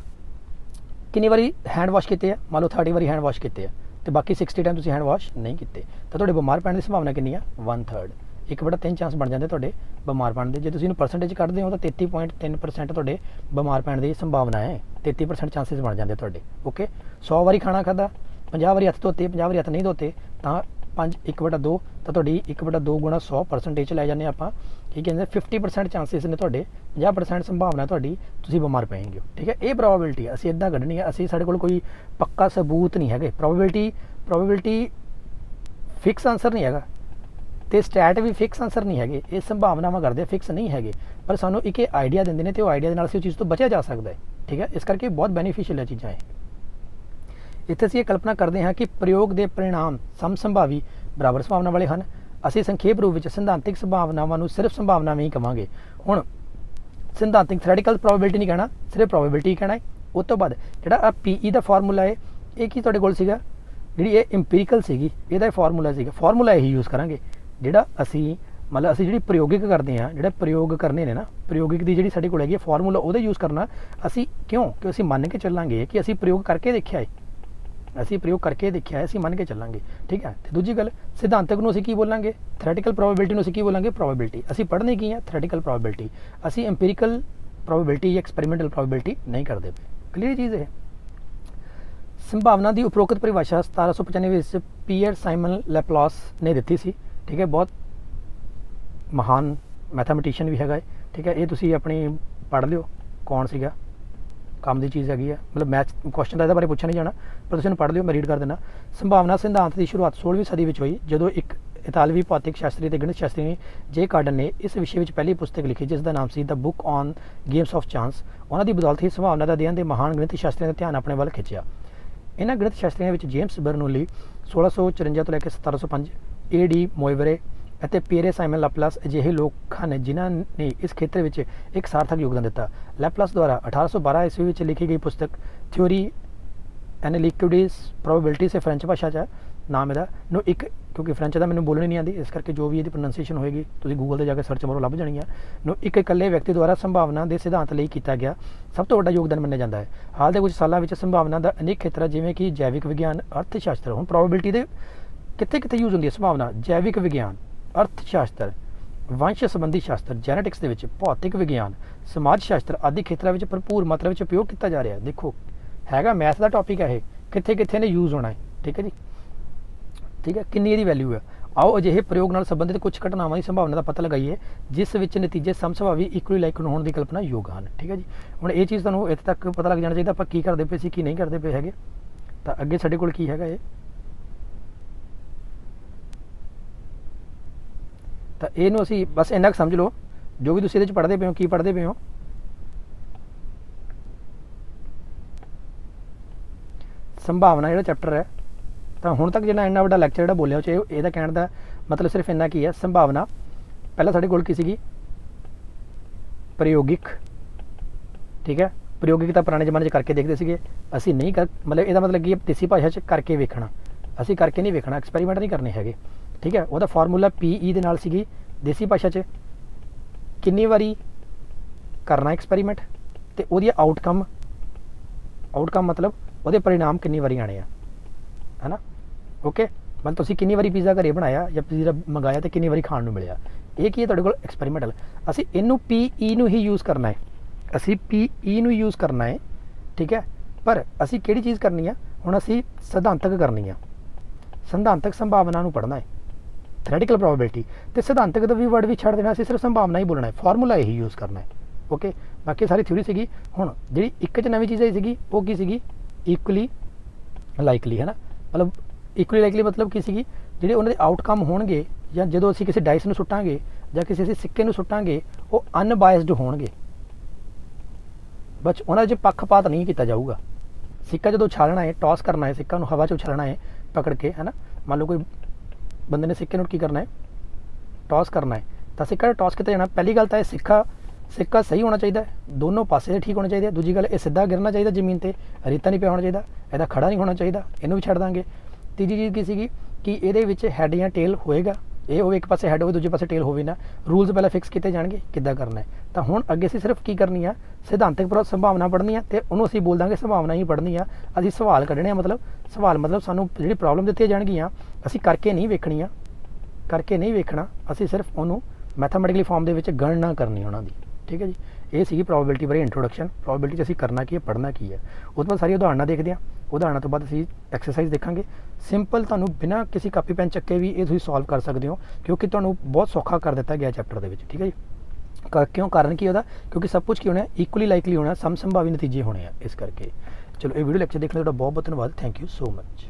ਕਿੰਨੀ ਵਾਰੀ ਹੈਂਡ ਵਾਸ਼ ਕੀਤੇ ਆ, ਮੰਨ ਲਓ 30 ਵਾਰੀ ਹੈਂਡ ਵਾਸ਼ ਕੀਤੇ ਆ, ਤੇ ਬਾਕੀ 60 ਟਾਈਮ ਤੁਸੀਂ ਹੈਂਡ ਵਾਸ਼ ਨਹੀਂ ਕੀਤੇ, ਤਾਂ ਤੁਹਾਡੇ ਬਿਮਾਰ ਪੈਣ ਦੀ ਸੰਭਾਵਨਾ ਕਿੰਨੀ ਆ, 1/3, 1/3 ਚਾਂਸ ਬਣ ਜਾਂਦੇ ਤੁਹਾਡੇ ਬਿਮਾਰ ਪੈਣ ਦੇ। ਜੇ ਤੁਸੀਂ ਇਹਨੂੰ ਪਰਸੈਂਟੇਜ ਕੱਢਦੇ ਹੋ ਤਾਂ 33.3% ਤੁਹਾਡੇ ਬਿਮਾਰ ਪੈਣ ਦੀ ਸੰਭਾਵਨਾ ਹੈ, 33% ਚਾਂਸਿਸ ਬਣ ਜਾਂਦੇ ਤੁਹਾਡੇ। ਓਕੇ, 100 ਵਾਰੀ ਖਾਣਾ ਖਾਧਾ, 50 ਵਾਰੀ ਹੱਥ ਧੋਤੇ, 50 ਵਾਰੀ ਹੱਥ ਨਹੀਂ ਧੋਤੇ, ਤਾਂ 1/2 ਤਾਂ ਤੁਹਾਡੀ 1/2 ਗੁਣਾ 100% ਲੈ ਜਾਂਦੇ ਆਪਾਂ। ਕੀ ਕਹਿੰਦੇ 50% ਚਾਂਸਿਸ ਨੇ ਤੁਹਾਡੇ, 50% ਸੰਭਾਵਨਾ ਤੁਹਾਡੀ ਤੁਸੀਂ ਬਿਮਾਰ ਪਏਗੇ। ਠੀਕ ਹੈ, ਇਹ ਪ੍ਰੋਬੇਬਿਲਿਟੀ ਅਸੀਂ ਇੱਦਾਂ ਕੱਢਣੀ ਹੈ, ਅਸੀਂ ਸਾਡੇ ਕੋਲ ਕੋਈ ਪੱਕਾ ਸਬੂਤ ਨਹੀਂ ਹੈਗੇ। ਪ੍ਰੋਬੇਬਿਲਿਟੀ ਫਿਕਸ ਆਨਸਰ ਨਹੀਂ ਹੈਗਾ, ਤੇ ਸਟੈਟ ਵੀ ਫਿਕਸ ਆਨਸਰ ਨਹੀਂ ਹੈਗੇ, ਇਹ ਸੰਭਾਵਨਾਵਾਂ ਕਰਦੇ ਫਿਕਸ ਨਹੀਂ ਹੈਗੇ, ਪਰ ਸਾਨੂੰ ਇੱਕ ਆਈਡੀਆ ਦਿੰਦੇ ਨੇ, ਤੇ ਉਹ ਆਈਡੀਆ ਦੇ ਨਾਲ ਅਸੀਂ ਉਸ ਚੀਜ਼ ਤੋਂ ਬਚਿਆ ਜਾ ਸਕਦਾ ਹੈ। ਠੀਕ ਹੈ, ਇਸ ਕਰਕੇ ਬਹੁਤ ਬੈਨੀਫੀਸ਼ੀਅਲ ਹੈ ਚੀਜ਼ਾਂ ਇਹ। ਇੱਥੇ ਅਸੀਂ ਇਹ ਕਲਪਨਾ ਕਰਦੇ ਹਾਂ ਕਿ ਪ੍ਰਯੋਗ ਦੇ ਪਰਿਣਾਮ ਸਮਸੰਭਾਵੀ ਬਰਾਬਰ ਸੰਭਾਵਨਾ ਵਾਲੇ ਹਨ। ਅਸੀਂ ਸੰਖੇਪ ਰੂਪ ਵਿੱਚ ਸਿਧਾਂਤਿਕ ਸੰਭਾਵਨਾਵਾਂ ਨੂੰ ਸਿਰਫ ਸੰਭਾਵਨਾਵਾਂ ਹੀ ਕਵਾਂਗੇ। ਹੁਣ ਸਿਧਾਂਤਿਕ ਥਿਓਰੈਟੀਕਲ ਪ੍ਰੋਬੇਬਿਲਿਟੀ ਨਹੀਂ ਕਹਿਣਾ, ਸਿਰਫ ਪ੍ਰੋਬੇਬਿਲਿਟੀ ਕਹਿਣਾ ਹੈ। ਉਸ ਤੋਂ ਬਾਅਦ ਜਿਹੜਾ PE ਦਾ ਫਾਰਮੂਲਾ ਹੈ, ਇਹ ਕੀ ਤੁਹਾਡੇ ਕੋਲ ਸੀਗਾ, ਜਿਹੜੀ ਇਹ ਇੰਪੀਰੀਕਲ ਸੀਗੀ, ਇਹਦਾ ਫਾਰਮੂਲਾ ਸੀਗਾ, ਫਾਰਮੂਲਾ ਇਹੀ ਯੂਜ਼ ਕਰਾਂਗੇ ਜਿਹੜਾ ਅਸੀਂ ਮਤਲਬ ਅਸੀਂ ਜਿਹੜੀ ਪ੍ਰਯੋਗਿਕ ਕਰਦੇ ਹਾਂ, ਜਿਹੜਾ ਪ੍ਰਯੋਗ ਕਰਨੇ ਨੇ ਨਾ, ਪ੍ਰਯੋਗਿਕ ਦੀ ਜਿਹੜੀ ਸਾਡੇ ਕੋਲ ਹੈਗੀ ਫਾਰਮੂਲਾ, ਉਹਦਾ ਯੂਜ਼ ਕਰਨਾ ਅਸੀਂ ਕਿਉਂ ਕਿ ਅਸੀਂ ਮੰਨ ਕੇ ਚੱਲਾਂਗੇ ਕਿ ਅਸੀਂ ਪ੍ਰਯੋਗ ਕਰਕੇ ਦੇਖਿਆ ਹੈ, ਅਸੀਂ ਪ੍ਰਯੋਗ ਕਰਕੇ ਦੇਖਿਆ ਹੈ, ਅਸੀਂ ਮੰਨ ਕੇ ਚੱਲਾਂਗੇ। ਠੀਕ ਹੈ, ਤੇ ਦੂਜੀ ਗੱਲ ਸਿਧਾਂਤਕ ਨੂੰ ਅਸੀਂ ਕੀ ਬੋਲਾਂਗੇ, ਥਿਓਰੈਟੀਕਲ ਪ੍ਰੋਬੇਬਿਲਿਟੀ ਨੂੰ ਅਸੀਂ ਕੀ ਬੋਲਾਂਗੇ, ਪ੍ਰੋਬੇਬਿਲਿਟੀ। ਅਸੀਂ ਪੜ੍ਹਨੀ ਕੀ ਹੈ, ਥਿਓਰੈਟੀਕਲ ਪ੍ਰੋਬੇਬਿਲਿਟੀ, ਅਸੀਂ ਇੰਪੀਰੀਕਲ ਪ੍ਰੋਬੇਬਿਲਿਟੀ ਜਾਂ ਐਕਸਪੈਰੀਮੈਂਟਲ ਪ੍ਰੋਬੇਬਿਲਿਟੀ ਨਹੀਂ ਕਰਦੇ ਪਏ। ਕਲੀਅਰ ਚੀਜ਼ ਹੈ। ਸੰਭਾਵਨਾ ਦੀ ਉਪਰੋਕਤ ਪਰਿਭਾਸ਼ਾ 1795 ਵਿੱਚ ਪੀਅਰ ਸਾਈਮਨ ਲੈਪਲਾਸ ਨੇ ਦਿੱਤੀ ਸੀ। ਠੀਕ ਹੈ, ਬਹੁਤ ਮਹਾਨ ਮੈਥਮੈਟੀਸ਼ੀਅਨ ਵੀ ਹੈਗਾ ਹੈ। ਠੀਕ ਹੈ, ਇਹ ਤੁਸੀਂ ਆਪਣੀ ਪੜ੍ਹ ਲਿਓ ਕੌਣ ਸੀਗਾ, ਕੰਮ ਦੀ ਚੀਜ਼ ਹੈਗੀ ਆ, ਮਤਲਬ ਮੈਥ ਕੁਐਸਚਨ ਦਾ ਇਹਦੇ ਬਾਰੇ ਪੁੱਛਿਆ ਨਹੀਂ ਜਾਣਾ, ਪਰ ਤੁਸੀਂ ਇਹਨੂੰ ਪੜ੍ਹ ਲਿਓ, ਮੈਂ ਰੀਡ ਕਰ ਦਿੰਦਾ। ਸੰਭਾਵਨਾ ਸਿਧਾਂਤ ਦੀ ਸ਼ੁਰੂਆਤ 16ਵੀਂ ਸਦੀ ਵਿੱਚ ਹੋਈ, ਜਦੋਂ ਇੱਕ ਇਤਾਲਵੀ ਭੌਤਿਕ ਸ਼ਾਸਤਰੀ ਤੇ ਗਣਿਤ ਸ਼ਾਸਤਰੀ ਜੇ ਕਾਰਡਨ ਨੇ ਇਸ ਵਿਸ਼ੇ ਵਿੱਚ ਪਹਿਲੀ ਪੁਸਤਕ ਲਿਖੀ, ਜਿਸ ਦਾ ਨਾਮ ਸੀ the book on games of chance. ਉਹਨਾਂ ਦੀ ਬਦੌਲਤ ਹੀ ਸੰਭਾਵਨਾ ਦਾ ਅਧਿਐਨ ਦੇ ਮਹਾਨ ਗਣਿਤ ਸ਼ਾਸਤਰੀਆਂ ਦਾ ਧਿਆਨ ਆਪਣੇ ਵੱਲ ਖਿੱਚਿਆ। ਇਹਨਾਂ ਗਣਿਤ ਸ਼ਾਸਤਰੀਆਂ ਵਿੱਚ ਜੇਮਸ ਬਰਨੌਲੀ 1654 ਤੋਂ ਲੈ ਕੇ 1705, AD ਮੋਇਵਰੇ ਅਤੇ ਪੀਅਰੇ ਸਾਈਮਨ ਲੈਪਲਾਸ ਅਜਿਹੇ ਲੋਕ ਹਨ ਜਿਨ੍ਹਾਂ ਨੇ ਇਸ ਖੇਤਰ ਵਿੱਚ ਇੱਕ ਸਾਰਥਕ ਯੋਗਦਾਨ ਦਿੱਤਾ। ਲੈਪਲਾਸ ਦੁਆਰਾ 1812 ਈਸਵੀ ਵਿੱਚ ਲਿਖੀ ਗਈ ਪੁਸਤਕ ਥਿਊਰੀ ਐਨਾਲਿਕੁਇਡਸ ਪ੍ਰੋਬੇਬਿਲਿਟੀ ਸੇ ਫ੍ਰੈਂਚ ਭਾਸ਼ਾ 'ਚ ਨਾਮ ਇਹਦਾ ਨੂੰ ਇੱਕ, ਕਿਉਂਕਿ ਫ੍ਰੈਂਚ ਦਾ ਮੈਨੂੰ ਬੋਲਣੀ ਨਹੀਂ ਆਉਂਦੀ, ਇਸ ਕਰਕੇ ਜੋ ਵੀ ਇਹਦੀ ਪ੍ਰੋਨਾਂਸੀਏਸ਼ਨ ਹੋਏਗੀ ਤੁਸੀਂ ਗੂਗਲ 'ਤੇ ਜਾ ਕੇ ਸਰਚ ਮਾਰੋ, ਲੱਭ ਜਾਣੀ ਆ। ਨੂੰ ਇੱਕ ਇਕੱਲੇ ਵਿਅਕਤੀ ਦੁਆਰਾ ਸੰਭਾਵਨਾ ਦੇ ਸਿਧਾਂਤ ਲਈ ਕੀਤਾ ਗਿਆ ਸਭ ਤੋਂ ਵੱਡਾ ਯੋਗਦਾਨ ਮੰਨਿਆ ਜਾਂਦਾ ਹੈ। ਹਾਲ ਦੇ ਕੁਝ ਸਾਲਾਂ ਵਿੱਚ ਸੰਭਾਵਨਾ ਦਾ ਅਨੇਕ ਖੇਤਰਾਂ ਜਿਵੇਂ ਕਿ ਜੈਵਿਕ ਵਿਗਿਆਨ, ਅਰਥ ਸ਼ਾਸਤਰ, ਹੁਣ ਪ੍ਰੋਬੇਬਿਲਿਟੀ ਦੇ ਕਿੱਥੇ ਯੂਜ਼ ਹੁੰਦੀ ਹੈ ਸੰਭਾਵਨਾ, ਜੈਵਿਕ ਵਿਗਿਆਨ, ਅਰਥ ਸ਼ਾਸਤਰ, ਵੰਸ਼ ਸੰਬੰਧੀ ਸ਼ਾਸਤਰ, ਜੈਨੇਟਿਕਸ ਦੇ ਵਿੱਚ, ਭੌਤਿਕ ਵਿਗਿਆਨ, ਸਮਾਜ ਸ਼ਾਸਤਰ ਆਦਿ ਖੇਤਰਾਂ ਵਿੱਚ ਭਰਪੂਰ ਮਾਤਰਾ ਵਿੱਚ ਉਪਯੋਗ ਕੀਤਾ ਜਾ ਰਿਹਾ। ਦੇਖੋ ਹੈਗਾ ਮੈਥ ਦਾ ਟੌਪਿਕ ਹੈ ਇਹ, ਕਿੱਥੇ ਨੇ ਯੂਜ਼ ਹੋਣਾ ਹੈ। ਠੀਕ ਹੈ ਜੀ, ਠੀਕ ਹੈ, ਕਿੰਨੀ ਇਹਦੀ ਵੈਲਿਊ ਹੈ। ਆਓ ਅਜਿਹੇ ਪ੍ਰਯੋਗ ਨਾਲ ਸੰਬੰਧਿਤ ਕੁਝ ਘਟਨਾਵਾਂ ਦੀ ਸੰਭਾਵਨਾ ਦਾ ਪਤਾ ਲਗਾਈਏ ਜਿਸ ਵਿੱਚ ਨਤੀਜੇ ਸਮਸੁਭਾਵੀ ਇਕੁਅਲੀ ਲਾਈਕ ਹੋਣ ਦੀ ਕਲਪਨਾ ਯੋਗ ਹਨ। ਠੀਕ ਹੈ ਜੀ, ਹੁਣ ਇਹ ਚੀਜ਼ ਤੁਹਾਨੂੰ ਇੱਥੇ ਤੱਕ ਪਤਾ ਲੱਗ ਜਾਣਾ ਚਾਹੀਦਾ ਆਪਾਂ ਕੀ ਕਰਦੇ ਪਏ ਸੀ, ਕੀ ਨਹੀਂ ਕਰਦੇ ਪਏ ਹੈਗੇ। ਤਾਂ ਅੱਗੇ ਸਾਡੇ ਕੋਲ ਕੀ ਹੈਗਾ ਇਹ, ਤਾਂ ਇਹਨੂੰ ਅਸੀਂ ਬਸ ਇੰਨਾ ਕੁ ਸਮਝ ਲਓ, ਜੋ ਵੀ ਤੁਸੀਂ ਇਹਦੇ 'ਚ ਪੜ੍ਹਦੇ ਪਏ ਹੋ, ਕੀ ਪੜ੍ਹਦੇ ਪਏ ਹੋ। ਸੰਭਾਵਨਾ ਜਿਹੜਾ ਚੈਪਟਰ ਹੈ, ਤਾਂ ਹੁਣ ਤੱਕ ਜਿਹੜਾ ਇੰਨਾ ਵੱਡਾ ਲੈਕਚਰ ਜਿਹੜਾ ਬੋਲਿਆ ਉਹ 'ਚ ਇਹਦਾ ਕਹਿਣ ਦਾ मतलब सिर्फ इन्ना की है संभावना। पहला साढ़े कोल की सीगी प्रयोगिक, ठीक है, प्रयोगिक तो पुराने जमाने करके देखते सीगे, असी नहीं कर मतलब ਇਹਦਾ मतलब कि देसी भाषा च करके वेखना, असी करके नहीं वेखना, एक्सपैरीमेंट नहीं करने हैगे, ठीक है। ਉਹਦਾ फार्मूला PE ਦੇ ਨਾਲ ਸੀਗੀ देसी भाषा च किन्नी वारी करना एक्सपैरीमेंट ਤੇ ਉਹਦੀ आउटकम मतलब ਉਹਦੇ परिणाम किन्नी वारी आने है ना। ओके, मतलब तुसीं किन्नी वारी पीज़ा घरे बनाया या पीज़ा मंगाया तो किन्नी वारी खाण नूं मिलिया, ये की है तुहाडे कोल एक्सपैरीमेंटल। असीं इनू PE नूं ही यूज़ करना है, असीं PE नूं यूज़ करना है, ठीक है। पर असीं किहड़ी चीज़ करनी है हुण, असीं सिद्धांतक करनी है, सिद्धांतक संभावना नूं पढ़ना है, थ्योरैटिकल प्रोबेबिलिटी ते सिद्धांतक दा भी वर्ड भी छड्ड देना, असीं सिर्फ संभावना ही बोलना है, फार्मूला यही यूज़ करना है। ओके, बाकी सारी थ्योरी सीगी। हुण जिहड़ी एक च नवीं चीज़ आई सीगी वो की सीगी इक्वली लाइकली, है ना। मतलब इक्वली लाइकली मतलब की सीगी ਜਿਹੜੇ ਉਹਨਾਂ ਦੇ ਆਊਟਕਮ ਹੋਣਗੇ ਜਾਂ ਜਦੋਂ ਅਸੀਂ ਕਿਸੇ ਡਾਈਸ ਨੂੰ ਸੁੱਟਾਂਗੇ ਜਾਂ ਕਿਸੇ ਅਸੀਂ ਸਿੱਕੇ ਨੂੰ ਸੁੱਟਾਂਗੇ ਉਹ ਅਨਬਾਇਸਡ ਹੋਣਗੇ, ਬਸ ਉਹਨਾਂ 'ਚ ਪੱਖਪਾਤ ਨਹੀਂ ਕੀਤਾ ਜਾਊਗਾ। ਸਿੱਕਾ ਜਦੋਂ ਉਛਾਲਣਾ ਹੈ, ਟੌਸ ਕਰਨਾ ਹੈ, ਸਿੱਕਾ ਨੂੰ ਹਵਾ 'ਚ ਉਛਾਲਣਾ ਹੈ ਪਕੜ ਕੇ, ਹੈ ਨਾ। ਮੰਨ ਲਓ ਕੋਈ ਬੰਦੇ ਨੇ ਸਿੱਕੇ ਨੂੰ ਕੀ ਕਰਨਾ ਹੈ, ਟੌਸ ਕਰਨਾ ਹੈ, ਤਾਂ ਸਿੱਕਾ ਟੌਸ ਕੀਤਾ ਜਾਣਾ। ਪਹਿਲੀ ਗੱਲ ਤਾਂ ਇਹ ਸਿੱਕਾ ਸਹੀ ਹੋਣਾ ਚਾਹੀਦਾ, ਦੋਨੋਂ ਪਾਸੇ ਠੀਕ ਹੋਣੇ ਚਾਹੀਦੇ। ਦੂਜੀ ਗੱਲ ਇਹ ਸਿੱਧਾ ਗਿਰਨਾ ਚਾਹੀਦਾ ਜ਼ਮੀਨ ਤੇ, ਰੇਤਾ ਨਹੀਂ ਪਿਆ ਹੋਣਾ ਚਾਹੀਦਾ, ਇਹਦਾ ਖੜਾ ਨਹੀਂ ਹੋਣਾ ਚਾਹੀਦਾ, ਇਹਨੂੰ ਵੀ ਛੱਡ ਦਾਂਗੇ। ਤੀਜੀ ਚੀਜ਼ ਕੀ ਸੀਗੀ ਕਿ ਇਹਦੇ ਵਿੱਚ ਹੈਡ ਜਾਂ ਟੇਲ ਹੋਏਗਾ, ਇਹ ਹੋਵੇ ਇੱਕ ਪਾਸੇ ਹੈਡ ਹੋਵੇ ਦੂਜੇ ਪਾਸੇ ਟੇਲ ਹੋਵੇ ਨਾ। ਰੂਲਸ ਪਹਿਲਾਂ ਫਿਕਸ ਕੀਤੇ ਜਾਣਗੇ ਕਿੱਦਾਂ ਕਰਨਾ ਹੈ। ਤਾਂ ਹੁਣ ਅੱਗੇ ਅਸੀਂ ਸਿਰਫ ਕੀ ਕਰਨੀ ਆ, ਸਿਧਾਂਤਕ ਸੰਭਾਵਨਾ ਪੜ੍ਹਨੀ ਆ ਤੇ ਉਹਨੂੰ ਅਸੀਂ ਬੋਲ ਦਾਂਗੇ ਸੰਭਾਵਨਾ ਹੀ ਪੜ੍ਹਨੀ ਆ। ਅਸੀਂ ਸਵਾਲ ਕੱਢਣੇ ਆ, ਸਵਾਲ ਮਤਲਬ ਸਾਨੂੰ ਜਿਹੜੀ ਪ੍ਰੋਬਲਮ ਦਿੱਤੀਆਂ ਜਾਣਗੀਆਂ ਅਸੀਂ ਕਰਕੇ ਨਹੀਂ ਵੇਖਣੀਆਂ, ਕਰਕੇ ਨਹੀਂ ਵੇਖਣਾ, ਅਸੀਂ ਸਿਰਫ ਉਹਨੂੰ ਮੈਥਾਮੈਟਿਕਲੀ ਫਾਰਮ ਦੇ ਵਿੱਚ ਗਣਨਾ ਕਰਨੀ ਉਹਨਾਂ ਦੀ, ਠੀਕ ਹੈ ਜੀ। ਇਹ ਸੀਗੀ ਪ੍ਰੋਬੇਬਿਲਿਟੀ ਬਾਰੇ ਇੰਟਰੋਡਕਸ਼ਨ। ਪ੍ਰੋਬੇਬਿਲਿਟੀ 'ਚ ਅਸੀਂ ਕਰਨਾ ਕੀ ਹੈ, ਪੜ੍ਹਨਾ ਕੀ ਹੈ। ਉਸ ਤੋਂ ਬਾਅਦ ਸਾਰੀ ਉਦਾਹਰਨਾਂ ਦੇਖਦੇ ਹਾਂ, ਉਦਾਹਰਨਾਂ ਤੋਂ ਬਾਅਦ ਅਸੀਂ ਐਕਸਰਸਾਈਜ਼ ਦੇਖਾਂਗੇ। ਸਿੰਪਲ ਤੁਹਾਨੂੰ ਬਿਨਾਂ ਕਿਸੇ ਕਾਪੀ ਪੈਨ ਚੱਕੇ ਵੀ ਇਹ ਤੁਸੀਂ ਸੋਲਵ ਕਰ ਸਕਦੇ ਹੋ, ਕਿਉਂਕਿ ਤੁਹਾਨੂੰ ਬਹੁਤ ਸੌਖਾ ਕਰ ਦਿੱਤਾ ਗਿਆ ਚੈਪਟਰ ਦੇ ਵਿੱਚ, ਠੀਕ ਹੈ ਜੀ। ਕਿਉਂ, ਕਾਰਨ ਕੀ ਉਹਦਾ, ਕਿਉਂਕਿ ਸਭ ਕੁਝ ਕੀ ਹੋਣਾ, ਇਕੁਅਲੀ ਲਾਈਕਲੀ ਹੋਣਾ, ਸਮਸੰਭਾਵੀ ਨਤੀਜੇ ਹੋਣੇ ਆ, ਇਸ ਕਰਕੇ। ਚਲੋ ਇਹ ਵੀਡੀਓ ਲੈਕਚਰ ਦੇਖਣ ਦਾ ਤੁਹਾਡਾ ਬਹੁਤ ਬਹੁਤ ਧੰਨਵਾਦ। Thank you so much.